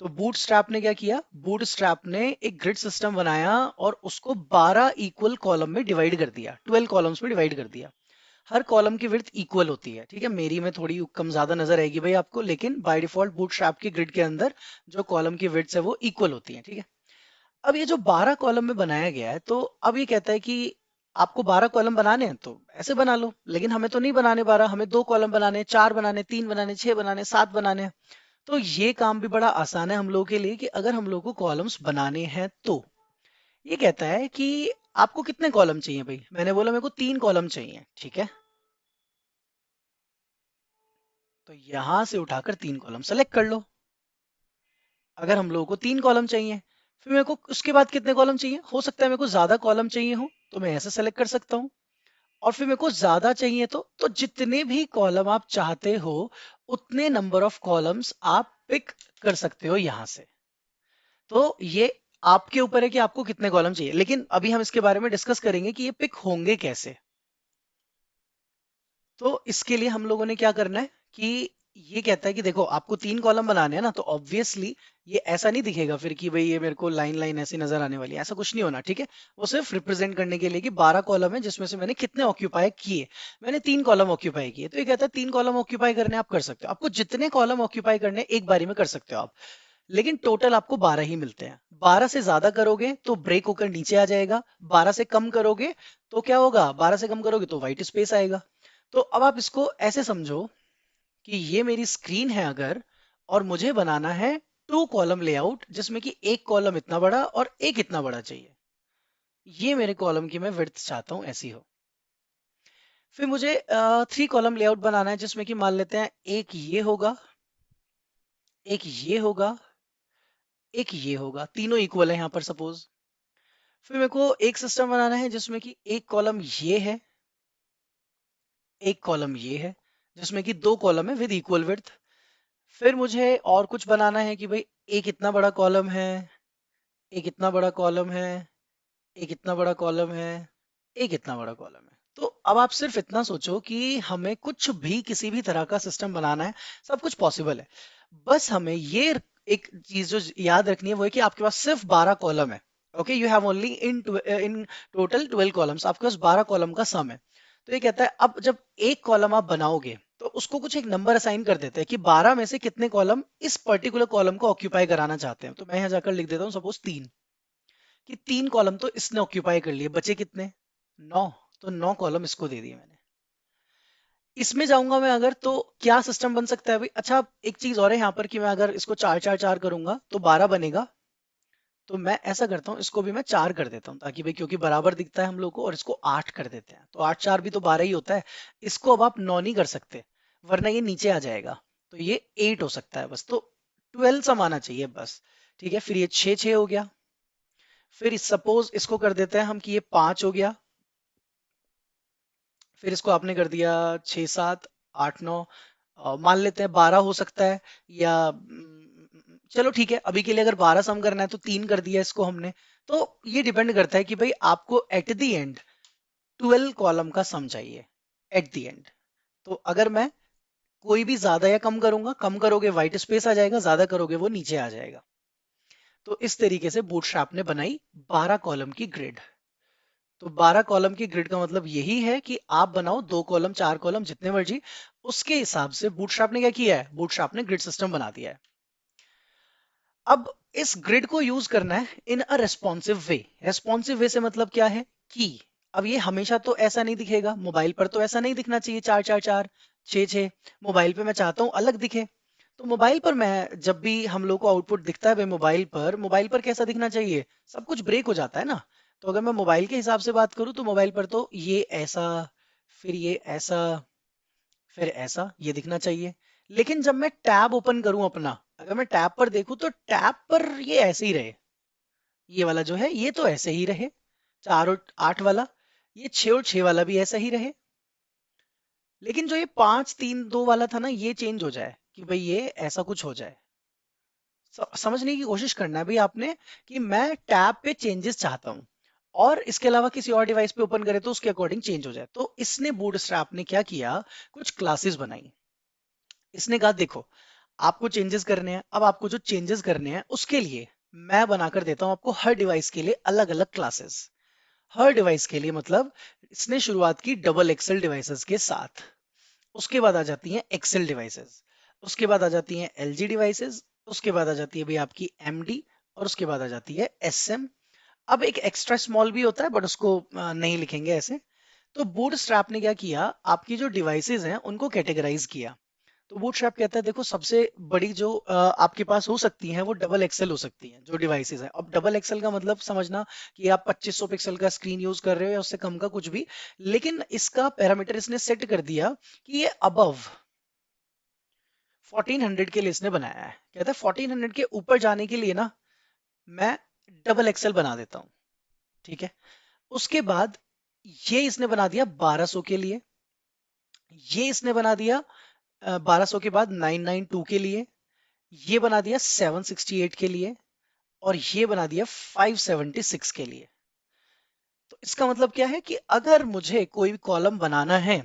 तो बूटस्ट्रैप ने क्या किया, बूटस्ट्रैप ने एक ग्रिड सिस्टम बनाया और उसको 12 इक्वल कॉलम में डिवाइड कर दिया, 12 कॉलम्स में डिवाइड कर दिया। हर कॉलम की विड्थ इक्वल होती है, ठीक है। मेरी में थोड़ी कम ज्यादा नजर आएगी भाई आपको, लेकिन बाय डिफॉल्ट बूटस्ट्रैप की ग्रिड के अंदर जो कॉलम की विड्थ है वो इक्वल होती है, ठीक है। अब ये जो 12 कॉलम में बनाया गया है, तो अब ये कहता है कि आपको 12 कॉलम बनाने हैं तो ऐसे बना लो, लेकिन हमें तो नहीं बनाने 12, हमें 2 कॉलम बनाने, 4 बनाने, 3 बनाने, 6 बनाने, 7 बनाने हैं। तो ये काम भी बड़ा आसान है हम लोगों के लिए कि अगर हम लोग को कॉलम्स बनाने हैं तो ये कहता है कि आपको कितने कॉलम चाहिए भाई। मैंने बोला मेरे को 3 कॉलम चाहिए, ठीक है। तो यहां से उठाकर 3 कॉलम सेलेक्ट कर लो। अगर हम लोगों को 3 कॉलम चाहिए, फिर मेरे को उसके बाद कितने कॉलम चाहिए, हो सकता है मेरे को ज्यादा कॉलम चाहिए हो तो मैं ऐसे सेलेक्ट कर सकता हूँ। और फिर मेरे को ज्यादा चाहिए तो जितने भी कॉलम आप चाहते हो उतने नंबर ऑफ कॉलम्स आप पिक कर सकते हो यहां से। तो ये आपके ऊपर है कि आपको कितने कॉलम चाहिए, लेकिन अभी हम इसके बारे में डिस्कस करेंगे कि ये पिक होंगे कैसे। तो इसके लिए हम लोगों ने क्या करना है कि ये कहता है कि देखो आपको 3 कॉलम बनाने हैं ना, तो ऑब्वियसली ये ऐसा नहीं दिखेगा फिर कि भाई ये मेरे को लाइन लाइन ऐसी नजर आने वाली है, ऐसा कुछ नहीं होना, ठीक है। वो सिर्फ रिप्रेजेंट करने के लिए कि 12 कॉलम है जिसमें से मैंने कितने ऑक्यूपाई किए। मैंने 3 कॉलम ऑक्यूपाई किए, तो ये कहता है 3 कॉलम ऑक्यूपाई करने आप कर सकते हो, आपको जितने कॉलम ऑक्यूपाई करने एक बारी में कर सकते हो आप, लेकिन टोटल आपको 12 ही मिलते हैं। 12 से ज्यादा करोगे तो ब्रेक होकर नीचे आ जाएगा, 12 से कम करोगे तो क्या होगा, 12 से कम करोगे तो व्हाइट स्पेस आएगा। तो अब आप इसको ऐसे समझो कि ये मेरी स्क्रीन है अगर, और मुझे बनाना है 2 कॉलम लेआउट जिसमें कि एक कॉलम इतना बड़ा और एक इतना बड़ा चाहिए। ये मेरे कॉलम की मैं विड्थ चाहता हूं ऐसी हो। फिर मुझे 3 कॉलम लेआउट बनाना है जिसमें कि मान लेते हैं एक ये होगा, एक ये होगा, एक ये होगा, तीनों इक्वल है यहाँ पर सपोज। फिर मेरे को एक सिस्टम बनाना है जिसमें कि एक कॉलम ये है, एक कॉलम ये है, जिसमें कि 2 कॉलम है विद इक्वल विड्थ। फिर मुझे और कुछ बनाना है कि भाई एक इतना बड़ा कॉलम है, एक इतना बड़ा कॉलम है, एक इतना बड़ा कॉलम है, एक इतना बड़ा कॉलम है। तो अब आप सिर्फ इतना सोचो कि हमें कुछ भी किसी भी तरह का सिस्टम बनाना है, सब कुछ पॉसिबल है। बस हमें ये एक चीज जो याद रखनी है वो है कि आपके पास सिर्फ 12 कॉलम है। Okay, you have only in total 12 columns, आपके पास 12 कॉलम का सम है। तो ये कहता है अब जब एक कॉलम आप बनाओगे तो उसको कुछ एक नंबर असाइन कर देते हैं कि 12 में से कितने कॉलम इस पर्टिकुलर कॉलम को ऑक्यूपाई कराना चाहते हैं। तो मैं यहाँ जाकर लिख देता हूँ सपोज 3, कि 3 कॉलम तो इसने ऑक्यूपाई कर लिए, बचे कितने, 9। तो 9 कॉलम इसको दे दिए मैंने। इसमें जाऊंगा मैं अगर तो क्या सिस्टम बन सकता है भाई। अच्छा, एक चीज और है यहाँ पर कि मैं अगर इसको 4 4 4 करूंगा तो 12 बनेगा। तो मैं ऐसा करता हूँ, इसको भी मैं 4 कर देता हूँ ताकि भाई, क्योंकि बराबर दिखता है हम लोग को, और इसको 8 कर देते हैं तो 8 4 भी तो 12 ही होता है। इसको अब आप 9 नहीं कर सकते वरना ये नीचे आ जाएगा, तो ये 8 हो सकता है बस। तो 12 सम आना चाहिए बस, ठीक है। फिर ये 6 6 हो गया। फिर सपोज इसको कर देते हैं हम कि ये 5 हो गया। फिर इसको आपने कर दिया 6 7 8 9, मान लेते हैं 12 हो सकता है, या चलो ठीक है अभी के लिए अगर 12 सम करना है तो 3 कर दिया इसको हमने। तो ये डिपेंड करता है कि भाई आपको एट द एंड 12 कॉलम का सम चाहिए एट द एंड। तो अगर मैं कोई भी ज्यादा या कम करूंगा, कम करोगे व्हाइट स्पेस आ जाएगा, ज्यादा करोगे वो नीचे आ जाएगा। तो इस तरीके से बूटस्ट्रैप ने बनाई 12 कॉलम की ग्रिड। तो 12 कॉलम की ग्रिड का मतलब यही है कि आप बनाओ 2 कॉलम 4 कॉलम जितने मर्जी, उसके हिसाब से बूटस्ट्रैप ने क्या किया है, बूटस्ट्रैप ने ग्रिड सिस्टम बना दिया है। अब इस ग्रिड को यूज करना है इन अ रेस्पॉन्सिव वे। रेस्पॉन्सिव वे से मतलब क्या है कि अब ये हमेशा तो ऐसा नहीं दिखेगा, मोबाइल पर तो ऐसा नहीं दिखना चाहिए 4 4 4 6 6। मोबाइल पे मैं चाहता हूं अलग दिखे। तो मोबाइल पर मैं जब भी हम लोग को आउटपुट दिखता है भाई, मोबाइल पर कैसा दिखना चाहिए, सब कुछ ब्रेक हो जाता है ना। तो अगर मैं मोबाइल के हिसाब से बात करूँ तो मोबाइल पर तो ये ऐसा, फिर ये ऐसा, फिर ऐसा ये दिखना चाहिए। लेकिन जब मैं टैब ओपन करूं अपना, अगर मैं टैब पर देखूं तो टैब पर ये ऐसे ही रहे, ये वाला जो है ये तो ऐसे ही रहे, 4 और 8 वाला, ये 6 और 6 वाला भी ऐसा ही रहे। लेकिन जो ये 5 3 2 वाला था ना, ये चेंज हो जाए कि भाई ये ऐसा कुछ हो जाए। समझने की कोशिश करना है भाई आपने, कि मैं टैब पे चेंजेस चाहता हूं और इसके अलावा किसी और डिवाइस पे ओपन करे तो उसके अकॉर्डिंग चेंज हो जाए। तो इसने बूटस्ट्रैप ने क्या किया, कुछ क्लासेस बनाई। इसने कहा देखो, आपको चेंजेस करने हैं, अब आपको जो चेंजेस करने हैं उसके लिए मैं बनाकर देता हूं आपको हर डिवाइस के लिए अलग अलग क्लासेस। हर डिवाइस के लिए मतलब इसने शुरुआत की डबल एक्सेल डिवाइसेस के साथ। उसके बाद आ जाती हैं एक्सेल डिवाइसेस, उसके बाद आ जाती हैं एलजी डिवाइसेस, उसके बाद आ जाती है भाई आपकी एमडी, और उसके बाद आ जाती है एसएम। अब एक एक्स्ट्रा स्मॉल भी होता है बट उसको नहीं लिखेंगे ऐसे। तो बूटस्ट्रैप ने क्या किया, आपकी जो डिवाइसेस हैं उनको कैटेगराइज किया। तो बूटस्ट्रैप कहता है देखो, सबसे बड़ी जो आपके पास हो सकती हैं वो डबल एक्सेल हो सकती हैं जो डिवाइसेस हैं। अब डबल एक्सेल का मतलब समझना कि आप 2500 पिक्सल का स्क्रीन यूज कर रहे हो या उससे कम का कुछ भी। लेकिन इसका पैरामीटर इसने सेट कर दिया कि ये अबव 1400 के लिए इसने बनाया है। कहता है 1400 के ऊपर जाने के लिए ना मैं डबल एक्सेल बना देता हूँ। ठीक है, उसके बाद ये इसने बना दिया 1200 के लिए, ये इसने बना दिया 1200 के बाद 992 के लिए, ये बना दिया 768 के लिए, और ये बना दिया 576 के लिए। तो इसका मतलब क्या है कि अगर मुझे कोई भी कॉलम बनाना है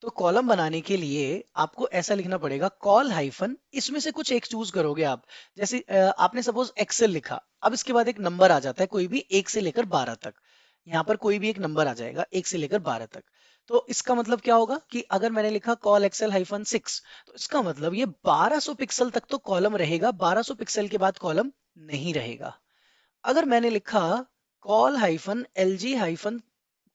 तो कॉलम बनाने के लिए आपको ऐसा लिखना पड़ेगा, कॉल हाइफन इसमें से कुछ एक चूज करोगे आप। जैसे आपने सपोज एक्सेल लिखा, अब इसके बाद एक नंबर आ जाता है कोई भी 1 से लेकर 12 तक। यहाँ पर कोई भी एक नंबर आ जाएगा 1 से लेकर 12 तक। तो इसका मतलब क्या होगा कि अगर मैंने लिखा कॉल एक्सेल हाइफन 6, तो इसका मतलब ये 1200 पिक्सल तक तो कॉलम रहेगा, 1200 पिक्सल के बाद कॉलम नहीं रहेगा। अगर मैंने लिखा call hyphen L G hyphen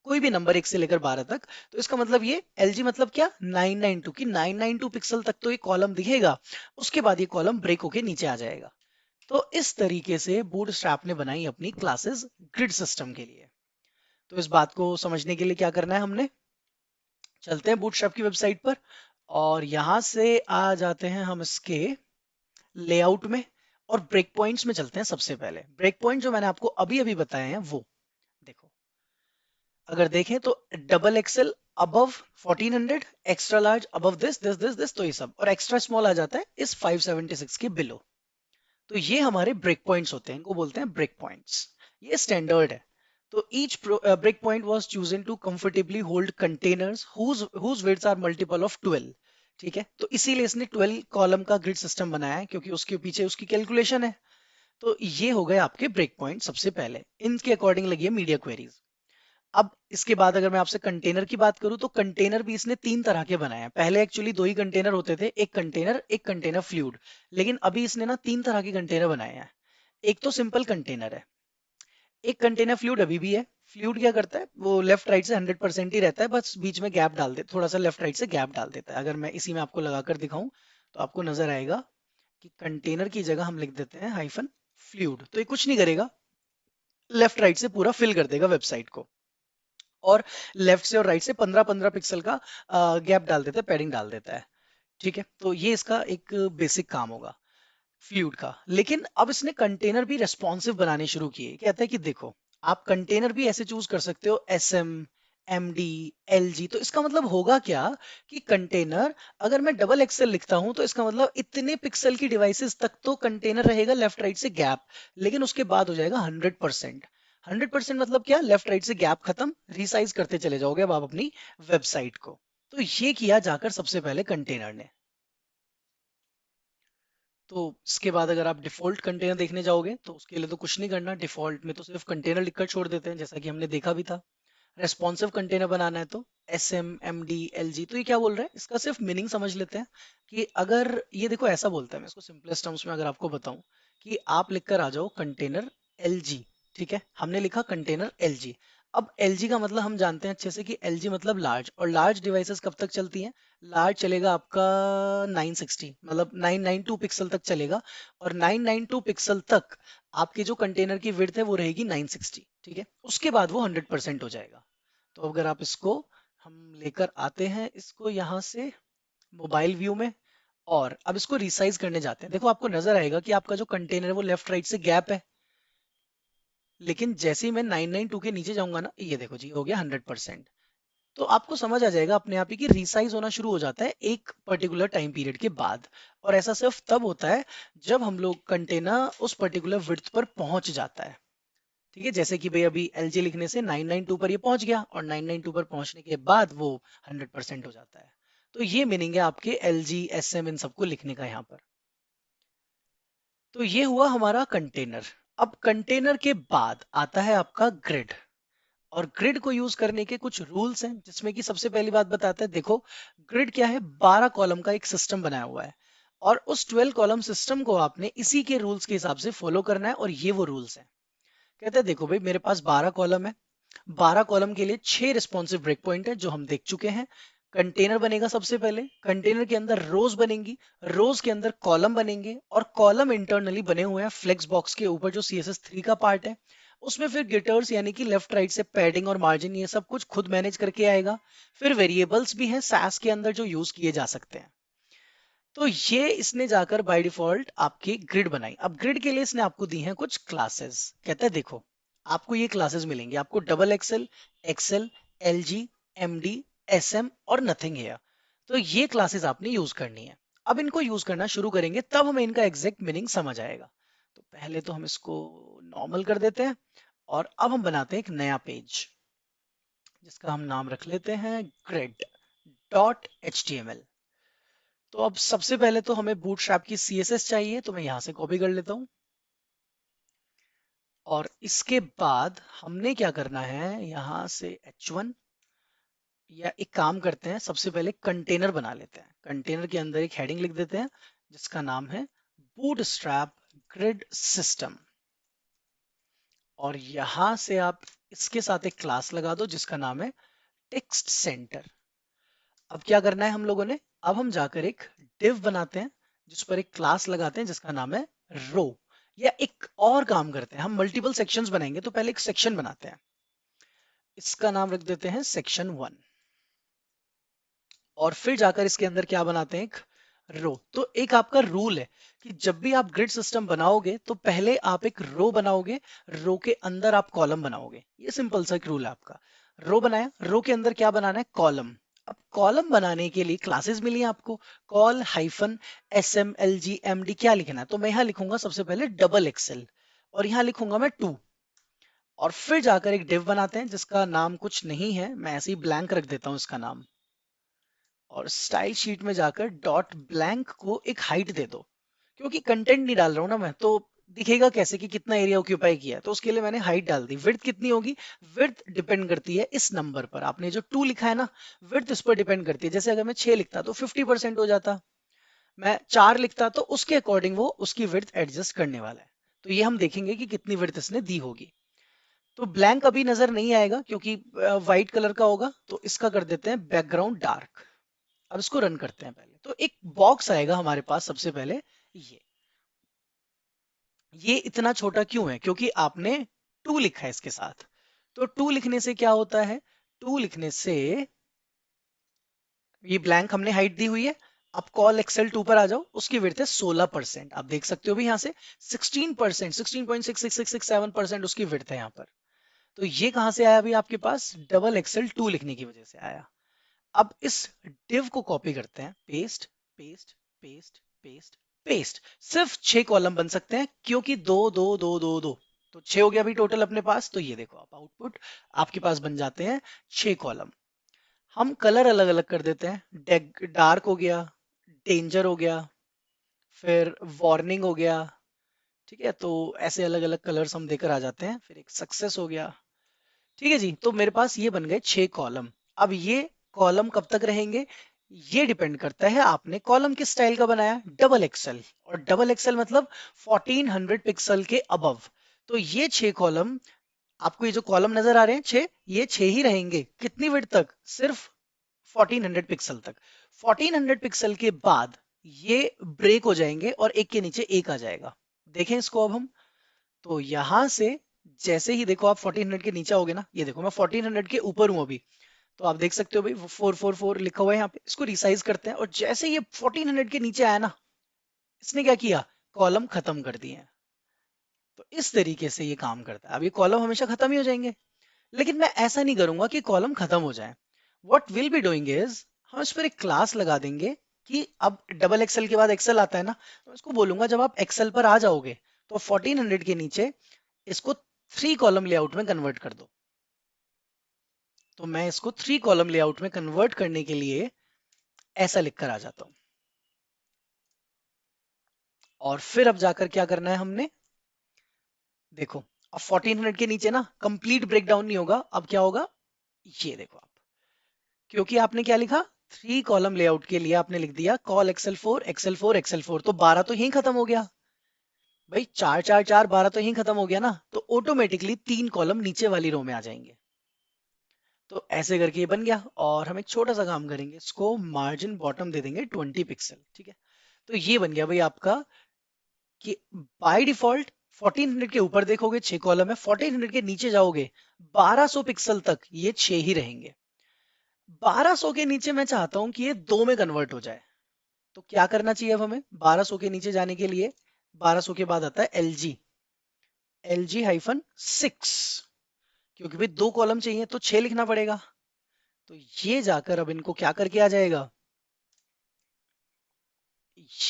कोई भी नंबर 1 से लेकर 12 तक, तो इसका मतलब ये एल जी मतलब क्या, 992 की 992 पिक्सल तक तो ये कॉलम दिखेगा, उसके बाद ये कॉलम ब्रेक होके नीचे आ जाएगा। तो इस तरीके से बूटस्ट्रैप ने बनाई अपनी क्लासेस ग्रिड सिस्टम के लिए। तो इस बात को समझने के लिए क्या करना है हमने, चलते हैं बूटस्ट्रैप की वेबसाइट पर और यहां से आ जाते हैं हम इसके लेआउट में, और ब्रेक पॉइंट्स में चलते हैं। सबसे पहले ब्रेक पॉइंट जो मैंने आपको अभी अभी बताए हैं वो देखो। अगर देखें तो double XL above 1400, extra large above this तो ये सब, और एक्स्ट्रा स्मॉल आ जाता है इस 576 के बिलो। तो ये हमारे ब्रेक पॉइंट्स होते हैं, इनको बोलते हैं ब्रेक पॉइंट्स। ये स्टैंडर्ड है। तो each break point was chosen to comfortably hold containers whose widths are multiple of 12। ठीक है, तो इसीलिए इसने 12 कॉलम का ग्रिड सिस्टम बनाया है, क्योंकि उसके पीछे उसकी कैलकुलेशन है। तो ये हो गए आपके ब्रेक पॉइंट। सबसे पहले इनके अकॉर्डिंग लगी है मीडिया क्वेरीज। अब इसके बाद अगर मैं आपसे कंटेनर की बात करूं तो कंटेनर भी इसने 3 तरह के बनाए हैं। पहले एक्चुअली 2 ही कंटेनर होते थे, एक कंटेनर फ्लूइड। लेकिन अभी इसने ना 3 तरह के कंटेनर बनाए हैं। एक तो सिंपल कंटेनर है, एक कंटेनर फ्लूइड अभी भी है। फ्लूइड क्या करता है, वो लेफ्ट राइट से 100% ही रहता है, बस बीच में गैप डाल दे, थोड़ा सा लेफ्ट राइट से गैप डाल देता है। अगर मैं इसी में आपको लगाकर दिखाऊं तो आपको नजर आएगा कि कंटेनर की जगह हम लिख देते हैं हाइफन फ्लूइड, तो ये कुछ नहीं करेगा, लेफ्ट राइट से पूरा फिल कर देगा वेबसाइट को। और लेफ्ट से और राइट से 15-15 पिक्सल का गैप डाल देता है, पैडिंग डाल देता है। ठीक है, तो ये इसका एक बेसिक काम होगा फ्लूइड का। लेकिन अब इसने कंटेनर भी रेस्पॉन्सिव बनाने शुरू किए। कहता है कि देखो, आप कंटेनर भी ऐसे चूज कर सकते हो, S M, M D, L G. तो इसका मतलब होगा क्या कि कंटेनर, अगर मैं डबल एक्सेल लिखता हूं तो इसका मतलब इतने पिक्सल की डिवाइसेस तक तो कंटेनर रहेगा, लेफ्ट राइट से गैप। लेकिन उसके बाद हो जाएगा 100%। 100% मतलब क्या, लेफ्ट राइट से गैप खत्म, रिसाइज करते चले जाओगे अब आप अपनी वेबसाइट को। तो ये किया जाकर सबसे पहले कंटेनर ने। तो इसके बाद अगर आप डिफॉल्ट कंटेनर देखने जाओगे तो उसके लिए तो कुछ नहीं करना, डिफॉल्ट में तो सिर्फ कंटेनर लिखकर छोड़ देते हैं, जैसा कि हमने देखा भी था। रेस्पॉन्सिव कंटेनर बनाना है तो S M, M D, L G. तो ये क्या बोल रहा है, इसका सिर्फ मीनिंग समझ लेते हैं। कि अगर ये देखो ऐसा बोलता है, मैं इसको सिंपलेस्ट टर्म्स में अगर आपको बताऊं, कि आप लिखकर आ जाओ कंटेनर एल जी। ठीक है, हमने लिखा कंटेनर एल जी। अब LG का मतलब हम जानते हैं अच्छे से कि LG मतलब लार्ज, और लार्ज डिवाइसेस कब तक चलती हैं? लार्ज चलेगा आपका 960, मतलब 992 पिक्सल तक चलेगा, और 992 पिक्सल तक आपके जो कंटेनर की विड्थ है वो रहेगी 960, ठीक है। उसके बाद वो 100% हो जाएगा। तो अगर आप इसको हम लेकर आते हैं इसको यहाँ से मोबाइल व्यू में, और अब इसको रिसाइज करने जाते हैं, देखो आपको नजर आएगा कि आपका जो कंटेनर है वो लेफ्ट राइट से गैप है, लेकिन जैसे ही मैं 992 के नीचे जाऊंगा ना, ये देखो जी हो गया 100%। तो आपको समझ आ जाएगा अपने आप ही कि रिसाइज होना शुरू हो जाता है एक पर्टिकुलर टाइम पीरियड के बाद, और ऐसा सिर्फ तब होता है जब हम लोग कंटेनर उस पर्टिकुलर विड्थ पर पहुंच जाता है, ठीक है। जैसे कि भाई अभी LG लिखने से 992 पर ये पहुंच गया, और 992 पर पहुंचने के बाद वो 100% हो जाता है। तो ये मीनिंग है आपके LG SM इन सबको लिखने का यहाँ पर। तो ये हुआ हमारा कंटेनर। अब कंटेनर के बाद आता है आपका ग्रिड, और ग्रिड को यूज करने के कुछ रूल्स हैं, जिसमें कि सबसे पहली बात बताते हैं। देखो ग्रिड क्या है, 12 कॉलम का एक सिस्टम बनाया हुआ है, और उस 12 कॉलम सिस्टम को आपने इसी के रूल्स के हिसाब से फॉलो करना है, और ये वो रूल्स हैं। कहते हैं देखो भाई मेरे पास 12 कॉलम है, 12 कॉलम के लिए 6 रिस्पॉन्सिव ब्रेक पॉइंट है जो हम देख चुके हैं। कंटेनर बनेगा सबसे पहले, कंटेनर के अंदर रोज बनेंगी, रोज के अंदर कॉलम बनेंगे, और कॉलम इंटरनली बने हुए हैं फ्लेक्स बॉक्स के ऊपर जो CSS3 का पार्ट है। उसमें फिर गिटर्स यानी कि लेफ्ट राइट से पैडिंग और मार्जिन ये सब कुछ खुद मैनेज करके आएगा। फिर वेरिएबल्स भी हैं सास के अंदर जो यूज किए जा सकते हैं। तो ये इसने जाकर बाय डिफॉल्ट आपकी ग्रिड बनाई। अब ग्रिड के लिए इसने आपको दी हैं कुछ क्लासेस। कहता है देखो आपको ये क्लासेस मिलेंगे, आपको double XL, XL, LG, MD, SM और नथिंग हेयर। तो ये क्लासेस आपने यूज करनी है। अब इनको यूज करना शुरू करेंगे तब हमें इनका एग्जैक्ट मीनिंग समझ आएगा। तो पहले तो हम इसको नॉर्मल कर देते हैं, और अब हम बनाते हैं एक नया पेज जिसका हम नाम रख लेते हैं grid.html। तो अब सबसे पहले तो हमें बूटस्ट्रैप की CSS चाहिए, तो मैं यहां से कॉपी कर लेता हूं। और इसके बाद हमने क्या करना है, यहां से H1, या एक काम करते हैं सबसे पहले कंटेनर बना लेते हैं। कंटेनर के अंदर एक हेडिंग लिख देते हैं जिसका नाम है बूटस्ट्रैप ग्रिड सिस्टम, और यहां से आप इसके साथ एक क्लास लगा दो जिसका नाम है टेक्स्ट सेंटर। अब क्या करना है हम लोगों ने, अब हम जाकर एक div बनाते हैं जिस पर एक क्लास लगाते हैं जिसका नाम है रो। या एक और काम करते हैं, हम मल्टीपल सेक्शंस बनाएंगे, तो पहले एक सेक्शन बनाते हैं, इसका नाम रख देते हैं section 1। और फिर जाकर इसके अंदर क्या बनाते हैं, एक रो। तो एक आपका रूल है कि जब भी आप ग्रिड सिस्टम बनाओगे तो पहले आप एक रो बनाओगे, रो के अंदर आप कॉलम बनाओगे। ये सिंपल सा एक रूल है आपका। रो बनाया, रो के अंदर क्या बनाना है, कॉलम। अब कॉलम बनाने के लिए क्लासेस मिली हैं आपको, कॉल हाइफन SMLGMD क्या लिखना है, तो मैं यहाँ लिखूंगा सबसे पहले डबल एक्सएल, और यहाँ लिखूंगा मैं 2। और फिर जाकर एक डिव बनाते हैं जिसका नाम कुछ नहीं है, मैं ऐसे ही ब्लैंक रख देता हूँ इसका नाम। और स्टाइल शीट में जाकर डॉट ब्लैंक को एक हाइट दे दो, क्योंकि कंटेंट नहीं डाल रहा हूं ना मैं, तो दिखेगा कैसे कि कितना एरिया ऑक्यूपाई किया है, तो उसके लिए मैंने हाइट डाल दी। विड्थ कितनी होगी, विड्थ डिपेंड करती है इस नंबर पर, आपने जो 2 लिखा है ना, विड्थ इस पर डिपेंड करती है। जैसे अगर मैं 6 लिखता तो 50% हो जाता, मैं 4 लिखता तो उसके अकॉर्डिंग वो उसकी विड्थ एडजस्ट करने वाला है। तो ये हम देखेंगे कि कितनी विड्थ इसने दी होगी। तो ब्लैंक अभी नजर नहीं आएगा क्योंकि व्हाइट कलर का होगा, तो इसका कर देते हैं बैकग्राउंड डार्क। अब इसको रन करते हैं पहले, तो एक बॉक्स आएगा हमारे पास सबसे पहले। ये इतना छोटा क्यों है, क्योंकि आपने 2 लिखा है इसके साथ। तो 2 लिखने से क्या होता है, 2 लिखने से ये ब्लैंक हमने हाइट दी हुई है। अब कॉल एक्सेल 2 पर आ जाओ, उसकी विड्थ है 16%। आप देख सकते हो भी यहाँ से 16%, 16.6667% उसकी विड्थ है यहाँ पर। तो ये कहां से आया अभी आपके पास, डबल एक्सेल 2 लिखने की वजह से आया। अब इस डिव को कॉपी करते हैं, paste paste paste paste paste. सिर्फ 6 कॉलम बन सकते हैं क्योंकि 2 2 2 2 2, तो 6 हो गया अभी टोटल अपने पास। तो ये देखो आप आउटपुट आपके पास बन जाते हैं 6 कॉलम। हम कलर अलग अलग कर देते हैं, डार्क हो गया, डेंजर हो गया, फिर वार्निंग हो गया, ठीक है। तो ऐसे अलग अलग कलर्स हम देकर आ जाते हैं। फिर एक सक्सेस हो गया, ठीक है जी। तो मेरे पास ये बन गए 6 कॉलम। अब ये कॉलम कब तक रहेंगे, ये डिपेंड करता है आपने कॉलम किस स्टाइल का बनाया, डबल एक्सेल। और डबल एक्सेल मतलब 1400 पिक्सल के अबव। तो ये 6 कॉलम आपको ये जो कॉलम नजर आ रहे हैं 6, ये 6 ही रहेंगे। कितनी विड्थ तक? सिर्फ 1400 पिक्सल तक। 1400 पिक्सल के बाद ये ब्रेक हो जाएंगे और एक के नीचे एक आ जाएगा। देखें इसको अब हम। तो यहां से जैसे ही देखो आप 1400 के नीचे आओगे ना, ये देखो मैं 1400 के ऊपर हूं अभी, तो आप देख सकते हो भाई 444 लिखा हुआ है यहाँ पे। इसको रिसाइज करते हैं और जैसे ये 1400 के नीचे आया ना, इसने क्या किया? कॉलम खत्म कर दिए हैं। तो इस तरीके से ये काम करता है। अब ये कॉलम हमेशा खत्म ही हो जाएंगे, लेकिन मैं ऐसा नहीं करूंगा कि कॉलम खत्म हो जाए। What will be doing is, हम इस पर एक क्लास लगा देंगे कि अब डबल एक्सेल के बाद एक्सेल आता है ना, तो इसको बोलूंगा जब आप एक्सेल पर आ जाओगे तो 1400 के नीचे इसको 3 कॉलम लेआउट में कन्वर्ट कर दो। तो मैं इसको 3 कॉलम लेआउट में कन्वर्ट करने के लिए ऐसा लिखकर आ जाता हूं। और फिर अब जाकर क्या करना है हमने, देखो अब 1400 के नीचे ना कंप्लीट ब्रेकडाउन नहीं होगा। अब क्या होगा, ये देखो आप, क्योंकि आपने क्या लिखा, 3 कॉलम लेआउट के लिए आपने लिख दिया कॉल एक्सेल 4 एक्सेल 4 एक्सेल 4, तो 12 तो यहीं खत्म हो गया भाई। 4 4 4 12 तो यहीं खत्म हो गया ना, तो ऑटोमेटिकली 3 कॉलम नीचे वाली रो में आ जाएंगे। तो ऐसे करके ये बन गया। और हम एक छोटा सा काम करेंगे, इसको मार्जिन बॉटम दे देंगे 20 पिक्सल, ठीक है। तो ये बन गया भाई आपका कि बाय डिफॉल्ट 1400 के ऊपर देखोगे 6 कॉलम है, 1400 के नीचे जाओगे 1200 पिक्सल तक ये 6 ही रहेंगे। 1200 के नीचे मैं चाहता हूं कि ये 2 में कन्वर्ट हो जाए। तो क्या करना चाहिए अब हमें 1200 के नीचे जाने के लिए? 1200 के बाद आता है LG-6, क्योंकि भाई 2 कॉलम चाहिए तो 6 लिखना पड़ेगा। तो ये जाकर अब इनको क्या करके आ जाएगा,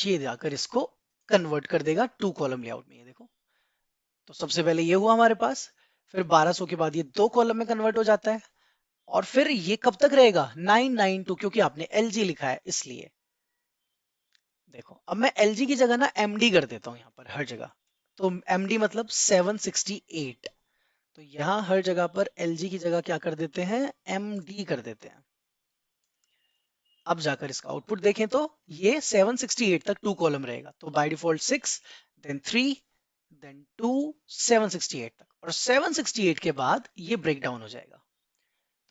ये जाकर इसको कन्वर्ट कर देगा 2 कॉलम लेआउट में। ये देखो, तो सबसे पहले ये हुआ हमारे पास, फिर 1200 के बाद ये 2 कॉलम में कन्वर्ट हो जाता है। और फिर ये कब तक रहेगा, 992, क्योंकि आपने LG लिखा है इसलिए। देखो अब मैं LG की जगह ना MD कर देता हूँ यहाँ पर हर जगह। तो MD मतलब 768। तो यहाँ हर जगह पर LG की जगह क्या कर देते हैं, MD कर देते हैं। अब जाकर इसका आउटपुट देखें तो ये 768 तक 2 कॉलम रहेगा। तो बाय डिफॉल्ट 6, देन 3, देन 2, 768 तक। और 768 के बाद ये ब्रेक डाउन हो जाएगा।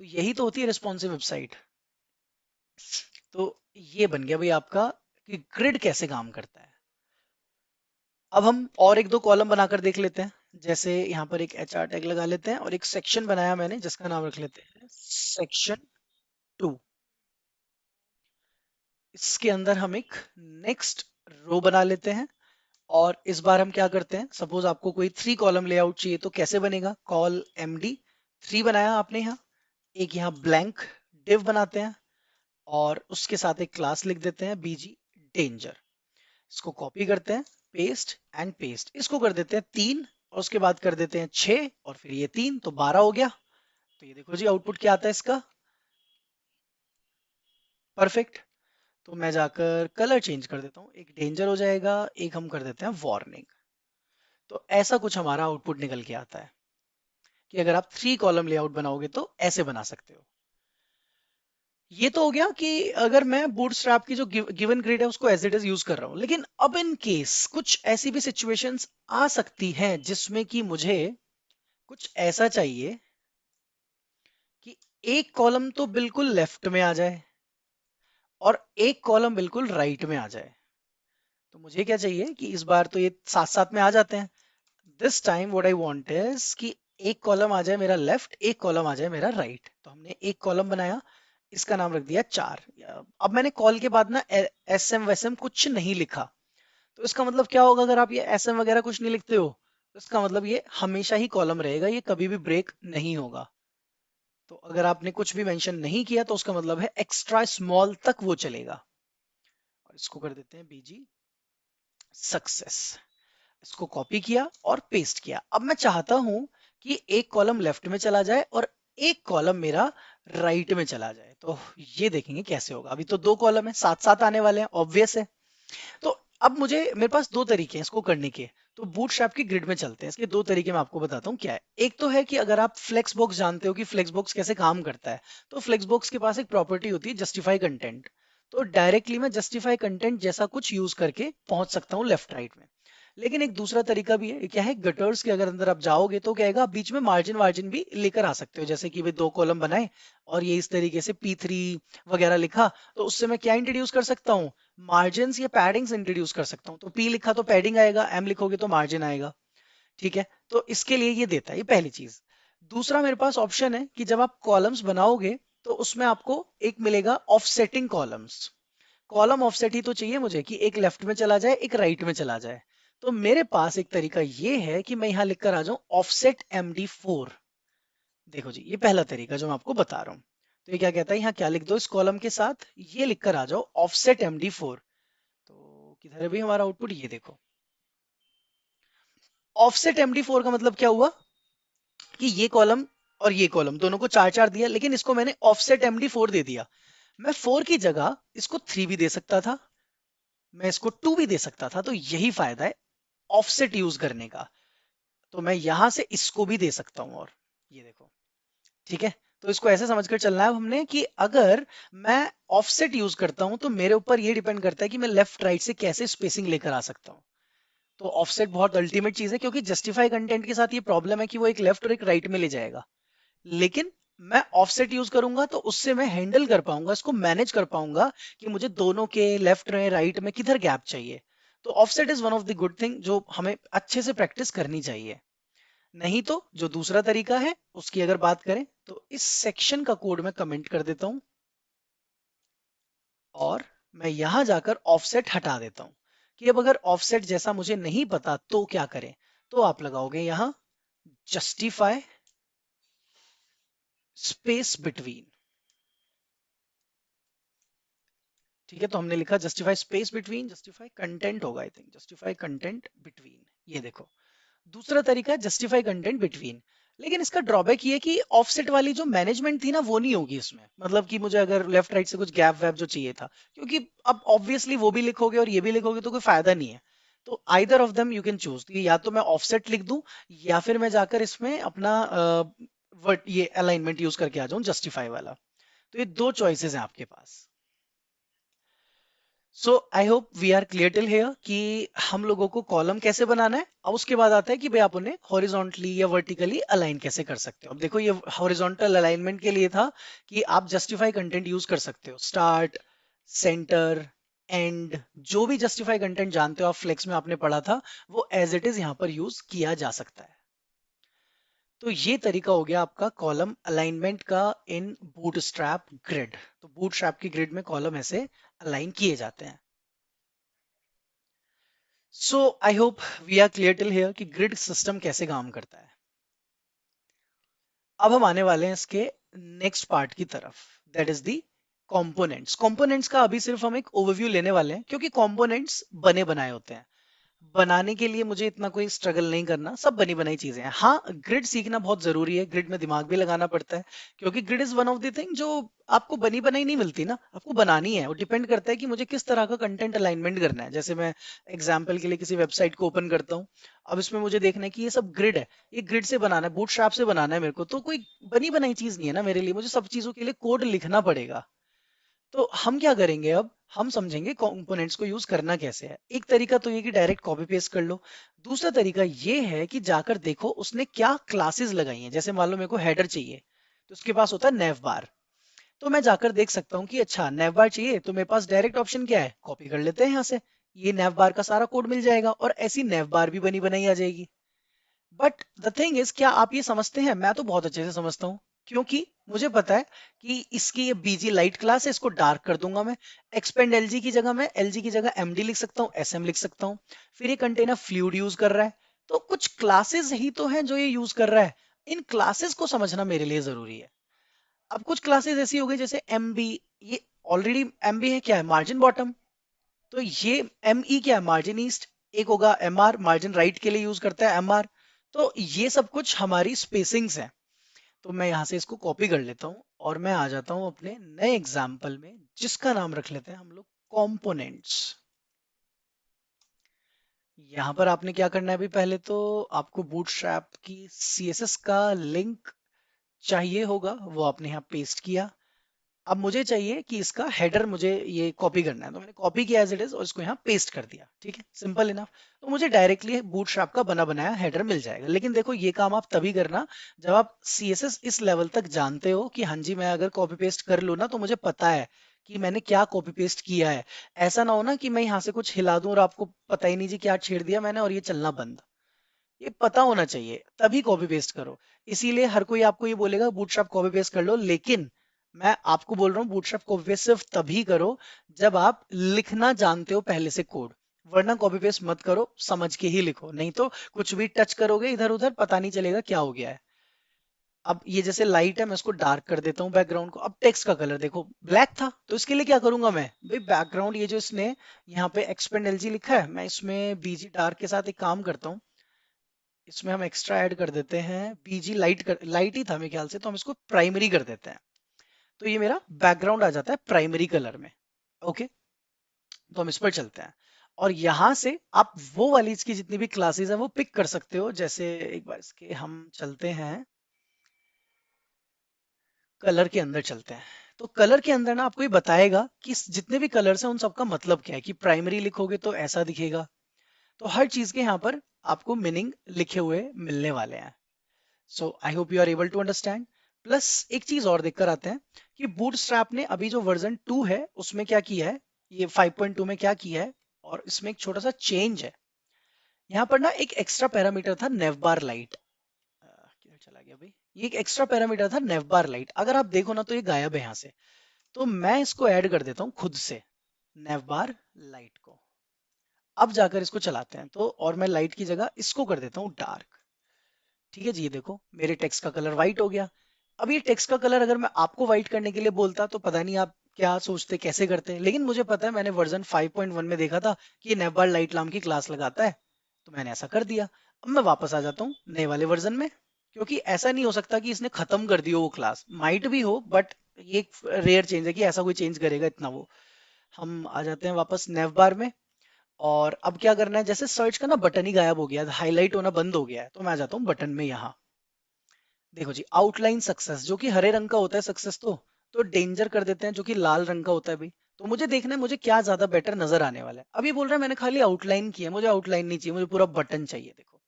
तो यही तो होती है रिस्पॉन्सिव वेबसाइट। तो ये बन गया भाई आपका कि ग्रिड कैसे काम करता है। अब हम और एक दो कॉलम बनाकर देख लेते हैं। जैसे यहाँ पर एक HR टैग लगा लेते हैं और एक सेक्शन बनाया मैंने जिसका नाम रख लेते हैं section 2। इसके अंदर हम एक नेक्स्ट रो बना लेते हैं। और इस बार हम क्या करते हैं, सपोज आपको कोई 3 कॉलम लेआउट चाहिए तो कैसे बनेगा, कॉल MD 3 बनाया आपने यहाँ, एक यहाँ ब्लैंक div बनाते हैं और उसके साथ एक क्लास लिख देते हैं BG danger। इसको कॉपी करते हैं, पेस्ट एंड पेस्ट, इसको कर देते हैं 3 और उसके बाद कर देते हैं 6 और फिर ये 3, तो 12 हो गया। तो ये देखो जी आउटपुट क्या आता है इसका, परफेक्ट। तो मैं जाकर कलर चेंज कर देता हूँ, एक डेंजर हो जाएगा, एक हम कर देते हैं वार्निंग। तो ऐसा कुछ हमारा आउटपुट निकल के आता है कि अगर आप 3 कॉलम लेआउट बनाओगे तो ऐसे बना सकते हो। ये तो हो गया कि अगर मैं बूटस्ट्रैप की जो गिवन ग्रिड है उसको एज इट इज यूज कर रहा हूँ। लेकिन अब इन केस कुछ ऐसी भी सिचुएशंस आ सकती हैं जिसमें कि मुझे कुछ ऐसा चाहिए कि एक कॉलम तो बिल्कुल लेफ्ट में आ जाए और एक कॉलम बिल्कुल राइट में आ जाए। तो मुझे क्या चाहिए कि इस बार तो ये साथ साथ में आ जाते हैं। This time what I want is कि एक कॉलम आ जाए मेरा लेफ्ट, एक कॉलम आ जाए मेरा राइट। तो हमने एक कॉलम बनाया, इसका नाम रख दिया 4। अब मैंने कॉल के बाद ना SM वैसम कुछ नहीं लिखा। तो इसका मतलब क्या होगा, अगर आप ये SM वगैरह कुछ नहीं लिखते हो तो इसका मतलब ये हमेशा ही कॉलम रहेगा, ये कभी भी ब्रेक नहीं होगा। तो अगर आपने कुछ भी मेंशन नहीं किया तो उसका मतलब है एक्स्ट्रा स्मॉल तक वो चलेगा। और इसको कर देते हैं BG सक्सेस। इसको कॉपी किया और पेस्ट किया। अब मैं चाहता हूं कि एक कॉलम लेफ्ट में चला जाए और एक कॉलम मेरा राइट में चला जाए। तो ये देखेंगे कैसे होगा। अभी तो 2 कॉलम है, साथ साथ आने वाले हैं, ऑब्वियस है। तो अब मुझे, मेरे पास 2 तरीके हैं इसको करने के। तो बूटस्ट्रैप की ग्रिड में चलते हैं। इसके 2 तरीके मैं आपको बताता हूँ क्या है। एक तो है कि अगर आप फ्लेक्स बॉक्स जानते हो कि फ्लेक्स बॉक्स कैसे काम करता है, तो फ्लेक्स बॉक्स के पास एक प्रॉपर्टी होती है जस्टिफाई कंटेंट। तो डायरेक्टली मैं जस्टिफाई कंटेंट जैसा कुछ यूज करके पहुंच सकता हूँ लेफ्ट राइट में। लेकिन एक दूसरा तरीका भी है, क्या है, गटर्स के अगर अंदर आप जाओगे तो क्या है, आप बीच में मार्जिन वार्जिन भी लेकर आ सकते हो, जैसे कि वे 2 कॉलम बनाए और ये इस तरीके से P3 वगैरह लिखा, तो उससे मैं क्या इंट्रोड्यूस कर सकता हूँ, मार्जिन या पैडिंग्स इंट्रोड्यूस कर सकता हूँ। तो P लिखा तो पैडिंग आएगा, M लिखोगे तो मार्जिन आएगा। ठीक है, तो इसके लिए ये देता है, ये पहली चीज। दूसरा मेरे पास ऑप्शन है कि जब आप कॉलम्स बनाओगे तो उसमें आपको एक मिलेगा ऑफसेटिंग कॉलम्स। कॉलम ऑफसेट ही तो चाहिए मुझे कि एक लेफ्ट में चला जाए एक राइट में चला जाए। तो मेरे पास एक तरीका ये है कि मैं यहां लिखकर आ जाऊं ऑफसेट MD4। देखो जी, ये पहला तरीका जो मैं आपको बता रहा हूं। तो ये क्या कहता है, यहाँ क्या लिख दो इस कॉलम के साथ, ये लिखकर आ जाओ ऑफसेट MD4। तो किधर है भी हमारा आउटपुट, ये देखो। ऑफसेट MD4 का मतलब क्या हुआ कि ये कॉलम और ये कॉलम दोनों को 4 4 दिया, लेकिन इसको मैंने ऑफसेट MD4 दे दिया। मैं 4 की जगह इसको 3 भी दे सकता था, मैं इसको 2 भी दे सकता था। तो यही फायदा है ऑफसेट यूज करने का। तो मैं यहां से इसको भी दे सकता हूं, और ये देखो। ठीक है, तो इसको ऐसे समझकर चलना है हमने कि अगर मैं ऑफसेट यूज करता हूं तो मेरे ऊपर ये डिपेंड करता है कि मैं लेफ्ट राइट से कैसे स्पेसिंग लेकर आ सकता हूं। तो ऑफसेट बहुत अल्टीमेट चीज है, क्योंकि जस्टिफाई कंटेंट के साथ ये प्रॉब्लम है कि वो एक लेफ्ट और एक राइट में ले जाएगा। लेकिन मैं ऑफसेट यूज करूंगा तो उससे मैं हैंडल कर पाऊंगा, इसको मैनेज कर पाऊंगा कि मुझे दोनों के लेफ्ट में राइट में किधर गैप चाहिए। तो offset is one of the good thing जो हमें अच्छे से प्रैक्टिस करनी चाहिए। नहीं तो जो दूसरा तरीका है उसकी अगर बात करें तो इस सेक्शन का कोड मैं कमेंट कर देता हूं और मैं यहां जाकर ऑफसेट हटा देता हूं कि अब अगर ऑफसेट जैसा मुझे नहीं पता तो क्या करें। तो आप लगाओगे यहां जस्टिफाई स्पेस बिटवीन। ठीक है, तो हमने लिखा justify space between, justify content होगा I think, justify content between. ये देखो, दूसरा तरीका है जस्टिफाई कंटेंट बिटवीन। लेकिन इसका ड्रॉबैक ये है कि ऑफसेट वाली जो मैनेजमेंट थी ना वो नहीं होगी इसमें, मतलब कि मुझे अगर लेफ्ट राइट से कुछ गैप वैप जो चाहिए था, क्योंकि अब ऑब्वियसली वो भी लिखोगे और ये भी लिखोगे तो कोई फायदा नहीं है। तो either of them you can choose, या तो मैं ऑफसेट लिख दूं या फिर मैं जाकर इसमें अपना वर्ड ये अलाइनमेंट यूज करके आ जाऊं जस्टिफाई वाला। तो ये दो चॉइसेस हैं आपके पास। So I hope we are clear till here कि हम लोगों को कॉलम कैसे बनाना है। अब उसके बाद आता है कि भाई आप उन्हें हॉरिजॉन्टली या वर्टिकली अलाइन कैसे कर सकते हो। अब देखो, ये हॉरिजॉन्टल अलाइनमेंट के लिए था कि आप जस्टिफाई कंटेंट यूज कर सकते हो, स्टार्ट, सेंटर, एंड, जो भी जस्टिफाई कंटेंट जानते हो आप, फ्लेक्स में आपने पढ़ा था, वो एज इट इज यहाँ पर यूज किया जा सकता है। तो ये तरीका हो गया आपका कॉलम अलाइनमेंट का इन बूटस्ट्रैप ग्रिड। तो बूटस्ट्रैप की ग्रिड में कॉलम ऐसे अलाइन किए जाते हैं। So I hope we are clear till here कि ग्रिड सिस्टम कैसे काम करता है। अब हम आने वाले हैं इसके नेक्स्ट पार्ट की तरफ, that is the components. Components का अभी सिर्फ हम एक ओवरव्यू लेने वाले हैं, क्योंकि कंपोनेंट्स बने बनाए होते हैं। बनाने के लिए मुझे इतना कोई स्ट्रगल नहीं करना, सब बनी बनाई चीजें हैं। हाँ, ग्रिड सीखना बहुत जरूरी है, ग्रिड में दिमाग भी लगाना पड़ता है, क्योंकि grid is one of the thing जो आपको बनी बनाई नहीं मिलती ना, आपको बनानी है। वो डिपेंड करता है कि मुझे किस तरह का कंटेंट अलाइनमेंट करना है। जैसे मैं एग्जाम्पल के लिए किसी वेबसाइट को ओपन करता हूँ, अब इसमें मुझे देखना है कि ये सब ग्रिड है, ये ग्रिड से बनाना है, बूटस्ट्रैप से बनाना है मेरे को, तो कोई बनी बनाई चीज नहीं है ना मेरे लिए, मुझे सब चीजों के लिए कोड लिखना पड़ेगा। तो हम क्या करेंगे, अब हम समझेंगे कंपोनेंट्स को यूज करना कैसे है। एक तरीका तो ये कि डायरेक्ट कॉपी पेस्ट कर लो। दूसरा तरीका ये है कि जाकर देखो उसने क्या क्लासेस लगाई हैं। जैसे मान लो मेरे को हेडर चाहिए, तो उसके पास होता है नेव बार। तो मैं जाकर देख सकता हूँ कि अच्छा नेव बार चाहिए, तो मेरे पास डायरेक्ट ऑप्शन क्या है, कॉपी कर लेते हैं यहाँ से, ये नेव बार का सारा कोड मिल जाएगा और ऐसी नेव बार भी बनी बनाई आ जाएगी। बट द थिंग इज, क्या आप ये समझते हैं? मैं तो बहुत अच्छे से समझता हूँ, क्योंकि मुझे पता है कि इसकी ये बीजी लाइट क्लास है, इसको डार्क कर दूंगा मैं। एक्सपेंड एलजी की जगह मैं एलजी की जगह एमडी लिख सकता हूँ, एसएम लिख सकता हूँ। फिर ये कंटेनर फ्लूइड यूज कर रहा है, तो कुछ क्लासेस ही तो हैं जो ये यूज कर रहा है। इन क्लासेस को समझना मेरे लिए जरूरी है। अब कुछ क्लासेस ऐसी हो गई जैसे एमबी, ये ऑलरेडी एमबी है, क्या है, मार्जिन बॉटम। तो ये एम ई क्या है, मार्जिन ईस्ट। एक होगा एम आर, मार्जिन राइट के लिए यूज करता है एम आर। तो ये सब कुछ हमारी स्पेसिंग्स हैं। तो मैं यहां से इसको कॉपी कर लेता हूं और मैं आ जाता हूं अपने नए एग्जाम्पल में, जिसका नाम रख लेते हैं हम लोग कंपोनेंट्स। यहां पर आपने क्या करना है, अभी पहले तो आपको बूटस्ट्रैप की सीएसएस का लिंक चाहिए होगा, वो आपने यहाँ पेस्ट किया। अब मुझे चाहिए कि इसका हेडर मुझे ये कॉपी करना है, तो मैंने कॉपी किया एज इट इज और इसको यहाँ पेस्ट कर दिया। ठीक है, सिंपल इनफ। तो मुझे डायरेक्टली बूटस्ट्रैप का बना बनाया हेडर मिल जाएगा। लेकिन देखो ये काम आप तभी करना जब आप सीएसएस इस लेवल तक जानते हो कि हाँ जी मैं अगर कॉपी पेस्ट कर लूँ ना तो मुझे पता है कि मैंने क्या कॉपी पेस्ट किया है। ऐसा ना हो ना कि मैं यहाँ से कुछ हिला दूं और आपको पता ही नहीं जी क्या छेड़ दिया मैंने और ये चलना बंद। ये पता होना चाहिए तभी कॉपी पेस्ट करो। इसीलिए हर कोई आपको ये बोलेगा बूटस्ट्रैप कॉपी पेस्ट कर लो, लेकिन मैं आपको बोल रहा हूँ बूटस्ट्रैप कॉपी पेस्ट सिर्फ तभी करो जब आप लिखना जानते हो पहले से कोड। वरना कॉपी पेस्ट मत करो, समझ के ही लिखो, नहीं तो कुछ भी टच करोगे इधर उधर पता नहीं चलेगा क्या हो गया है। अब ये जैसे लाइट है मैं इसको डार्क कर देता हूँ बैकग्राउंड को। अब टेक्स्ट का कलर देखो ब्लैक था, तो इसके लिए क्या करूंगा मैं भाई, बैकग्राउंड ये जो इसने यहाँ पे एक्सपेंड एलजी लिखा है, मैं इसमें बीजी डार्क के साथ एक काम करता हूँ। इसमें हम एक्स्ट्रा ऐड कर देते हैं बीजी लाइट लाइट ही था मेरे ख्याल से, तो हम इसको प्राइमरी कर देते हैं। तो ये मेरा बैकग्राउंड आ जाता है प्राइमरी कलर में। ओके, तो हम इस पर चलते हैं और यहाँ से आप वो वाली इसकी जितनी भी क्लासेस है वो पिक कर सकते हो। जैसे एक बार इसके हम चलते हैं कलर के अंदर चलते हैं। तो कलर के अंदर ना आपको ये बताएगा कि जितने भी कलर्स हैं उन सबका मतलब क्या है। कि प्राइमरी लिखोगे तो ऐसा दिखेगा। तो हर चीज के यहाँ पर आपको मीनिंग लिखे हुए मिलने वाले हैं। So I hope you are able to understand. Plus एक चीज और देखकर आते हैं कि बूटस्ट्रैप ने अभी जो वर्जन 2 है उसमें क्या किया है, ये 5.2 में क्या किया है। और इसमें एक छोटा सा चेंज है। यहाँ पर ना एक एक्स्ट्रा पैरामीटर था नेवबार लाइट। किधर चला गया भाई, ये एक एक्स्ट्रा पैरामीटर था नेवबार लाइट। अगर आप देखो ना तो ये गायब है यहाँ से। तो मैं इसको ऐड कर देता हूँ खुद से, नेवबार लाइट को। अब जाकर इसको चलाते हैं तो, और मैं लाइट की जगह इसको कर देता हूँ डार्क। ठीक है जी, ये देखो मेरे टेक्स्ट का कलर व्हाइट हो गया। अब ये टेक्स्ट का कलर अगर मैं आपको व्हाइट करने के लिए बोलता तो पता नहीं आप क्या सोचते कैसे करते, लेकिन मुझे पता है मैंने वर्जन 5.1 में देखा था कि ये नेवबार लाइट नाम की क्लास लगाता है, तो मैंने ऐसा कर दिया। अब मैं वापस आ जाता हूँ नए वाले वर्जन में, क्योंकि ऐसा नहीं हो सकता कि इसने खत्म कर दी हो वो क्लास। माइट भी हो बट ये एक रेयर चेंज है कि ऐसा कोई चेंज करेगा इतना वो। हम आ जाते हैं वापस नेवबार में। और अब क्या करना है, जैसे सर्च का ना बटन ही गायब हो गया, हाईलाइट होना बंद हो गया है, तो मैं आ जाता हूँ बटन में यहाँ। देखो जी आउटलाइन सक्सेस जो कि हरे रंग का होता है सक्सेस, तो डेंजर कर देते हैं जो कि लाल रंग का होता है भाई। तो मुझे देखना है मुझे क्या ज्यादा बेटर नजर आने वाला है। अभी बोल रहा है मैंने खाली आउटलाइन किया, मुझे आउटलाइन नहीं चाहिए, मुझे पूरा बटन चाहिए। देखो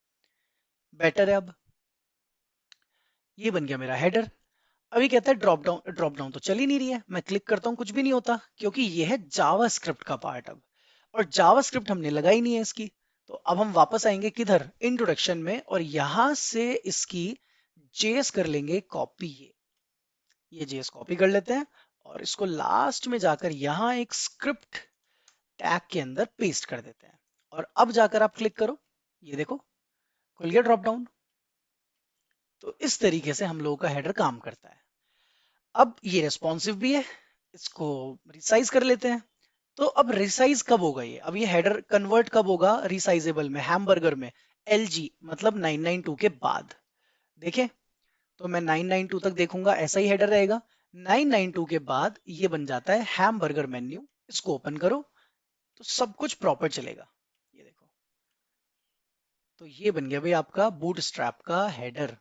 बेटर है। अब ये बन गया मेरा हेडर। अभी कहता है ड्रॉप डाउन, ड्रॉप डाउन तो चल ही नहीं रही है। मैं क्लिक करता हूँ कुछ भी नहीं होता, क्योंकि ये है जावा स्क्रिप्ट का पार्ट अब। और जावा स्क्रिप्ट हमने लगाई नहीं है इसकी। तो अब हम वापस आएंगे किधर, इंट्रोडक्शन में, और यहां से इसकी जेएस कर लेंगे कॉपी। ये जेएस कॉपी कर लेते हैं और इसको लास्ट में जाकर यहाँ एक स्क्रिप्ट टैग के अंदर पेस्ट कर देते हैं। और अब जाकर आप क्लिक करो, ये देखो खुल गया ड्रॉप डाउन। तो इस तरीके से हम लोगों का हेडर काम करता है। अब ये रेस्पॉन्सिव भी है, इसको रिसाइज कर लेते हैं। तो अब रिसाइज कब होगा ये, अब ये हेडर कन्वर्ट कब होगा रिसाइजेबल में, हैमबर्गर में, एलजी मतलब 992 के बाद। देखें, तो मैं 992 तक देखूंगा ऐसा ही हेडर रहेगा। 992 के बाद ये बन जाता है हैमबर्गर मेन्यू। इसको ओपन करो तो सब कुछ प्रॉपर चलेगा। ये देखो, तो ये बन गया भाई आपका बूटस्ट्रैप का हेडर।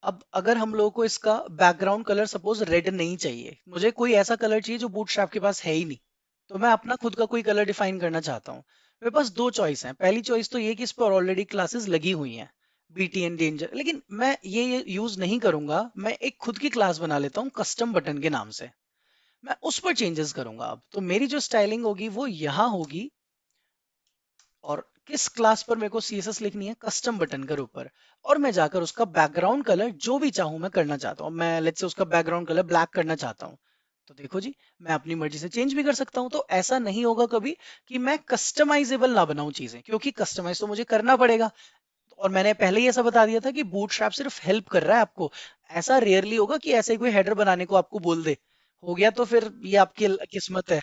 अब अगर हम लोगों को इसका बैकग्राउंड कलर सपोज रेड नहीं चाहिए, मुझे कोई ऐसा कलर चाहिए जो बूटस्ट्रैप के पास है ही नहीं, तो मैं अपना खुद का कोई कलर डिफाइन करना चाहता हूँ। मेरे पास दो चॉइस हैं। पहली चॉइस तो ये कि इस पर ऑलरेडी क्लासेस लगी हुई हैं, बीटीएन डेंजर, लेकिन मैं ये यूज नहीं करूंगा। मैं एक खुद की क्लास बना लेता हूँ कस्टम बटन के नाम से। मैं उस पर चेंजेस करूंगा। अब तो मेरी जो स्टाइलिंग होगी वो यहाँ होगी। और किस क्लास पर मेरे को सीएसएस लिखनी है, कस्टम बटन के ऊपर। और मैं जाकर उसका बैकग्राउंड कलर जो भी चाहूं मैं करना चाहता हूँ। मैं लेट्स से उसका बैकग्राउंड कलर ब्लैक करना चाहता हूँ, तो देखो जी मैं अपनी मर्जी से चेंज भी कर सकता हूँ। तो ऐसा नहीं होगा कभी कि मैं कस्टमाइजेबल ना बनाऊं चीजें, क्योंकि कस्टमाइज तो मुझे करना पड़ेगा। और मैंने पहले ही ऐसा बता दिया था कि बूटस्ट्रैप सिर्फ हेल्प कर रहा है आपको। ऐसा रेयरली होगा कि ऐसे कोई हेडर बनाने को आपको बोल दे। हो गया तो फिर ये आपकी किस्मत है।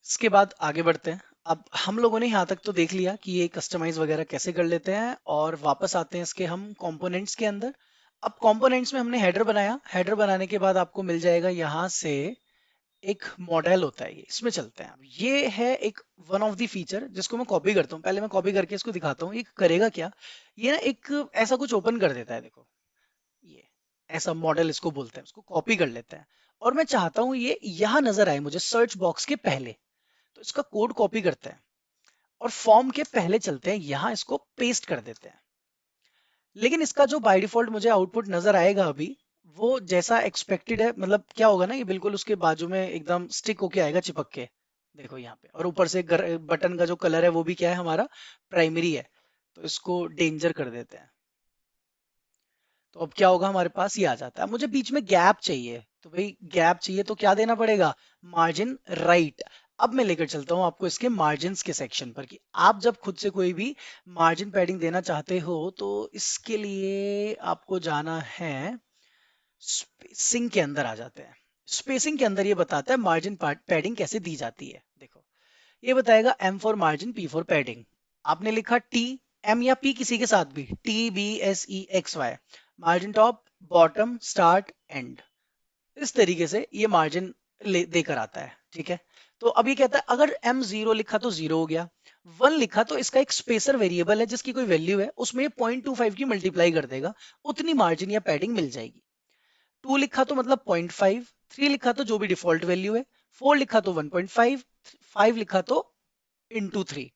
इसके बाद आगे बढ़ते हैं। अब हम लोगों ने यहाँ तक तो देख लिया कि ये कस्टमाइज वगैरह कैसे कर लेते हैं, और वापस आते हैं इसके हम कंपोनेंट्स के अंदर। अब कंपोनेंट्स में हमने हेडर बनाया, हेडर बनाने के बाद आपको मिल जाएगा यहाँ से एक मॉडल होता है, ये इसमें चलते हैं। अब ये है एक वन ऑफ द फीचर जिसको मैं कॉपी करता हूँ। पहले मैं कॉपी करके इसको दिखाता हूँ ये करेगा क्या। ये ना एक ऐसा कुछ ओपन कर देता है, देखो ये ऐसा मॉडल इसको बोलते हैं। उसको कॉपी कर लेते हैं और मैं चाहता हूँ ये यहाँ नजर आए मुझे सर्च बॉक्स के पहले। तो इसका कोड कॉपी करते हैं और फॉर्म के पहले चलते हैं, यहाँ इसको पेस्ट कर देते हैं। लेकिन इसका जो बाय डिफॉल्ट मुझे आउटपुट नजर आएगा अभी, वो जैसा एक्सपेक्टेड है, मतलब क्या होगा ना, ये बिल्कुल उसके बाजू में एकदम स्टिक होके आएगा, चिपक के। देखो यहाँ पे, और ऊपर से बटन का जो कलर है वो भी क्या है, हमारा प्राइमरी है। तो इसको डेंजर कर देते हैं। तो अब क्या होगा, हमारे पास ये आ जाता है। मुझे बीच में गैप चाहिए, तो भाई गैप चाहिए तो क्या देना पड़ेगा, मार्जिन राइट। अब मैं लेकर चलता हूं आपको इसके मार्जिन्स के सेक्शन पर, कि आप जब खुद से कोई भी मार्जिन पैडिंग देना चाहते हो तो इसके लिए आपको जाना है स्पेसिंग के अंदर। आ जाते हैं स्पेसिंग के अंदर, ये बताता है मार्जिन पैडिंग कैसे दी जाती है। देखो ये बताएगा M for margin, P for padding. आपने लिखा टी, एम या पी किसी के साथ भी, T B S E X Y. Margin top, bottom, start, end. इस तरीके से ये मार्जिन देकर आता है, ठीक है। तो अब ये कहता है अगर एम जीरो लिखा तो जीरो हो गया, वन लिखा तो इसका एक स्पेसर वेरिएबल है जिसकी कोई वैल्यू है, उसमें ये 0.25 की मल्टीप्लाई कर देगा, उतनी मार्जिन या पैडिंग मिल जाएगी। टू लिखा तो मतलब 0.5, थ्री लिखा तो जो भी डिफॉल्ट वैल्यू है, फोर लिखा तो 1.5, फाइव लिखा तो इंटू थ्री।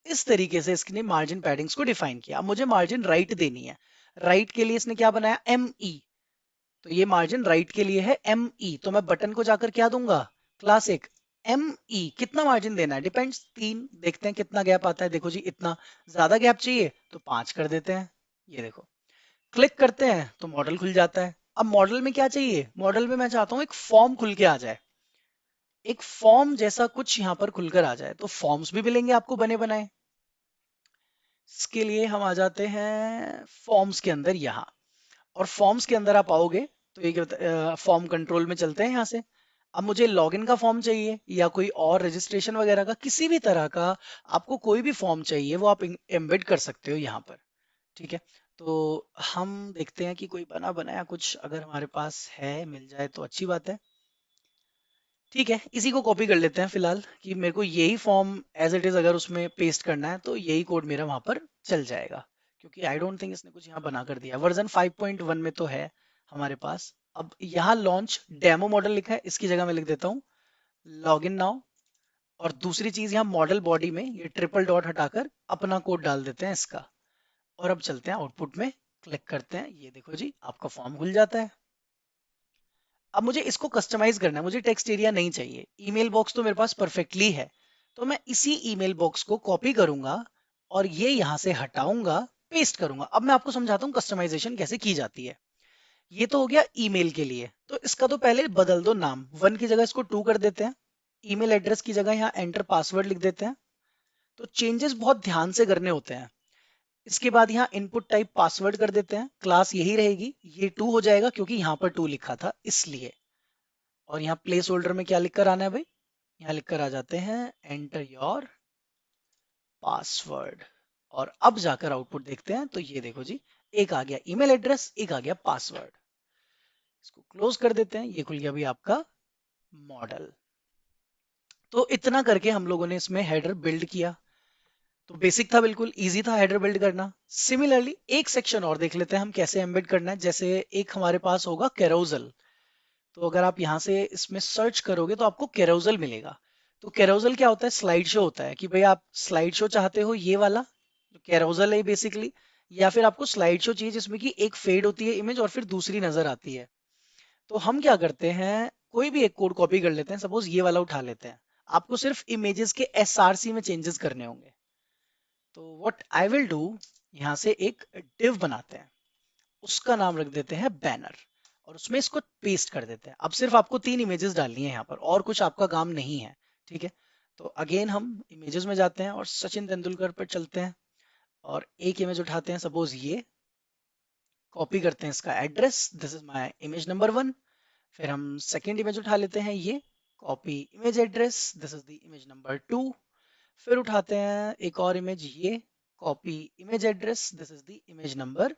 इस तरीके से इसने मार्जिन पैडिंग्स को डिफाइन किया। अब मुझे मार्जिन राइट देनी है। राइट के लिए इसने क्या बनाया, एम ई। तो ये मार्जिन राइट के लिए है एम ई। तो मैं बटन को जाकर क्या दूंगा, क्लास एक एम ई। कितना मार्जिन देना है, डिपेंड्स, तीन। देखते हैं कितना गैप आता है। देखो जी, इतना ज्यादा गैप चाहिए तो 5 कर देते हैं। ये देखो, क्लिक करते हैं तो मॉडल खुल जाता है। अब मॉडल में क्या चाहिए, मॉडल में मैं चाहता हूं एक फॉर्म खुल के आ जाए, एक फॉर्म जैसा कुछ यहाँ पर खुलकर आ जाए। तो फॉर्म्स भी मिलेंगे आपको बने बनाए। इसके लिए हम आ जाते हैं फॉर्म्स के अंदर यहाँ। और फॉर्म्स के अंदर आप आओगे तो ये फॉर्म कंट्रोल में चलते हैं यहाँ से। अब मुझे लॉगिन का फॉर्म चाहिए या कोई और रजिस्ट्रेशन वगैरह का, किसी भी तरह का आपको कोई भी फॉर्म चाहिए वो आप एम्बेड कर सकते हो यहाँ पर, ठीक है। तो हम देखते हैं कि कोई बना बनाया कुछ अगर हमारे पास है, मिल जाए तो अच्छी बात है। ठीक है, इसी को कॉपी कर लेते हैं फिलहाल, कि मेरे को यही फॉर्म एज इट इज अगर उसमें पेस्ट करना है तो यही कोड मेरा वहां पर चल जाएगा। क्योंकि आई डोंट थिंक इसने कुछ यहाँ बना कर दिया। वर्जन 5.1 में तो है हमारे पास। अब यहाँ लॉन्च डेमो मॉडल लिखा है, इसकी जगह मैं लिख देता हूँ लॉग इन नाउ। और दूसरी चीज, यहाँ मॉडल बॉडी में ये ट्रिपल डॉट हटाकर अपना कोड डाल देते हैं इसका। और अब चलते हैं आउटपुट में, क्लिक करते हैं, ये देखो जी आपका फॉर्म खुल जाता है। अब मुझे इसको कस्टमाइज करना है, मुझे टेक्स्ट एरिया नहीं चाहिए। ईमेल बॉक्स तो मेरे पास परफेक्टली है। तो मैं इसी ईमेल बॉक्स को कॉपी करूंगा और ये यहां से हटाऊंगा, पेस्ट करूंगा। अब मैं आपको समझाता हूँ कस्टमाइजेशन कैसे की जाती है। ये तो हो गया ईमेल के लिए। तो इसका तो पहले बदल दो नाम, वन की जगह इसको टू कर देते हैं। ईमेल एड्रेस की जगह यहाँ एंटर पासवर्ड लिख देते हैं। तो चेंजेस बहुत ध्यान से करने होते हैं। इसके बाद यहाँ इनपुट टाइप पासवर्ड कर देते हैं, क्लास यही रहेगी। ये टू हो जाएगा क्योंकि यहाँ पर टू लिखा था इसलिए। और यहाँ प्लेस होल्डर में क्या लिखकर आना है भाई, यहाँ लिखकर आ जाते हैं एंटर योर पासवर्ड। और अब जाकर आउटपुट देखते हैं तो ये देखो जी, एक आ गया ईमेल एड्रेस, एक आ गया पासवर्ड। इसको क्लोज कर देते हैं, ये खुल गया भी आपका मॉडल। तो इतना करके हम लोगों ने इसमें हेडर बिल्ड किया। तो बेसिक था, बिल्कुल इजी था हेडर बिल्ड करना। सिमिलरली एक सेक्शन और देख लेते हैं हम कैसे एम्बेड करना है। जैसे एक हमारे पास होगा कैरोजल। तो अगर आप यहाँ से इसमें सर्च करोगे तो आपको कैरोजल मिलेगा। तो कैरोजल क्या होता है, स्लाइड शो होता है। कि भाई आप स्लाइड शो चाहते हो, ये वाला जो कैरोजल है बेसिकली, या फिर आपको स्लाइड शो चाहिए जिसमें कि एक फेड होती है इमेज और फिर दूसरी नजर आती है। तो हम क्या करते हैं, कोई भी एक कोड कॉपी कर लेते हैं। सपोज ये वाला उठा लेते हैं। आपको सिर्फ इमेजेस के एसआरसी में चेंजेस करने होंगे। तो व्हाट आई विल डू, यहाँ से एक डिव बनाते हैं, उसका नाम रख देते हैं बैनर। और उसमें इसको पेस्ट कर देते हैं। अब सिर्फ आपको 3 इमेजेस डालनी है यहाँ पर, और कुछ आपका काम नहीं है, ठीक है। तो अगेन हम इमेजेस में जाते हैं और सचिन तेंदुलकर पर चलते हैं। और एक इमेज उठाते हैं, सपोज ये, कॉपी करते हैं इसका address, this is my image number 1। फिर हम सेकेंड इमेज उठा लेते हैं, ये copy image address, this is the image number 2। फिर उठाते हैं एक और इमेज, ये copy image address, this is the image number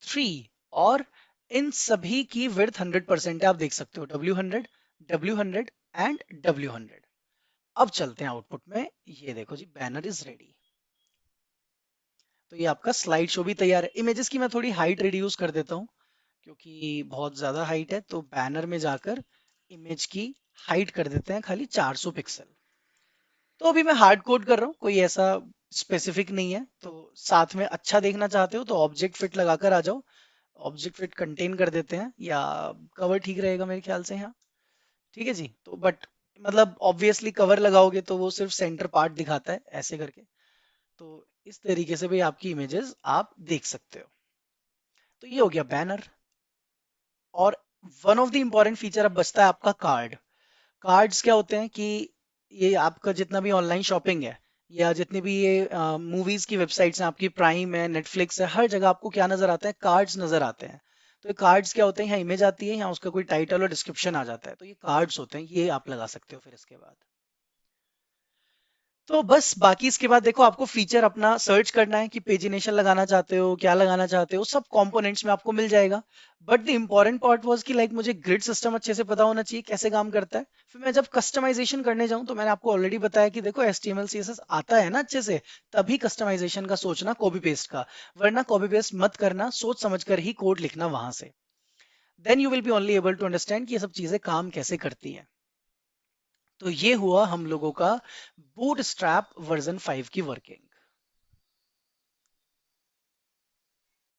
3। और इन सभी की विड्थ 100% है, आप देख सकते हो, W100, W100, एंड W100। अब चलते हैं आउटपुट में। ये देखो जी, बैनर इज रेडी। तो ये आपका स्लाइड शो भी तैयार है। इमेजेस की मैं थोड़ी हाइट रिड्यूस कर देता हूँ क्योंकि बहुत ज्यादा हाइट है। तो बैनर में जाकर इमेज की हाइट कर देते हैं खाली 400 पिक्सल। तो अभी मैं हार्ड कोड कर रहा हूँ, कोई ऐसा स्पेसिफिक नहीं है। तो साथ में अच्छा देखना चाहते हो तो ऑब्जेक्ट फिट लगाकर आ जाओ। ऑब्जेक्ट फिट कंटेन कर देते हैं, या कवर ठीक रहेगा मेरे ख्याल से यहाँ। ठीक है जी। तो बट मतलब ऑब्वियसली कवर लगाओगे तो वो सिर्फ सेंटर पार्ट दिखाता है ऐसे करके। तो इस तरीके से भी आपकी इमेजेस आप देख सकते हो। तो ये हो गया बैनर। और one of the important feature अब बचता है आपका कार्ड। कार्ड्स क्या होते हैं कि ये आपका जितना भी ऑनलाइन शॉपिंग है, या जितनी भी ये मूवीज की वेबसाइट्स हैं, आपकी प्राइम है, नेटफ्लिक्स है, हर जगह आपको क्या नजर आता है, कार्ड्स नजर आते हैं। तो ये कार्ड्स क्या होते हैं, यहाँ इमेज आती है, यहाँ उसका कोई टाइटल और डिस्क्रिप्शन आ जाता है, तो ये कार्ड्स होते हैं, ये आप लगा सकते हो फिर इसके बाद। तो बस बाकी इसके बाद देखो, आपको फीचर अपना सर्च करना है कि पेजिनेशन लगाना चाहते हो, क्या लगाना चाहते हो, सब कंपोनेंट्स में आपको मिल जाएगा। But the important part was कि लाइक मुझे ग्रिड सिस्टम अच्छे से पता होना चाहिए कैसे काम करता है। फिर मैं जब कस्टमाइजेशन करने जाऊं तो मैंने आपको ऑलरेडी बताया कि देखो HTML CSS आता है ना अच्छे से, तभी कस्टमाइजेशन का सोचना कॉपी पेस्ट का। वरना कॉपी पेस्ट मत करना, सोच समझ कर ही कोड लिखना वहां से। Then you will be only able to understand कि ये सब चीजें काम कैसे करती हैं। तो ये हुआ हम लोगों का बूटस्ट्रैप वर्जन 5 की वर्किंग।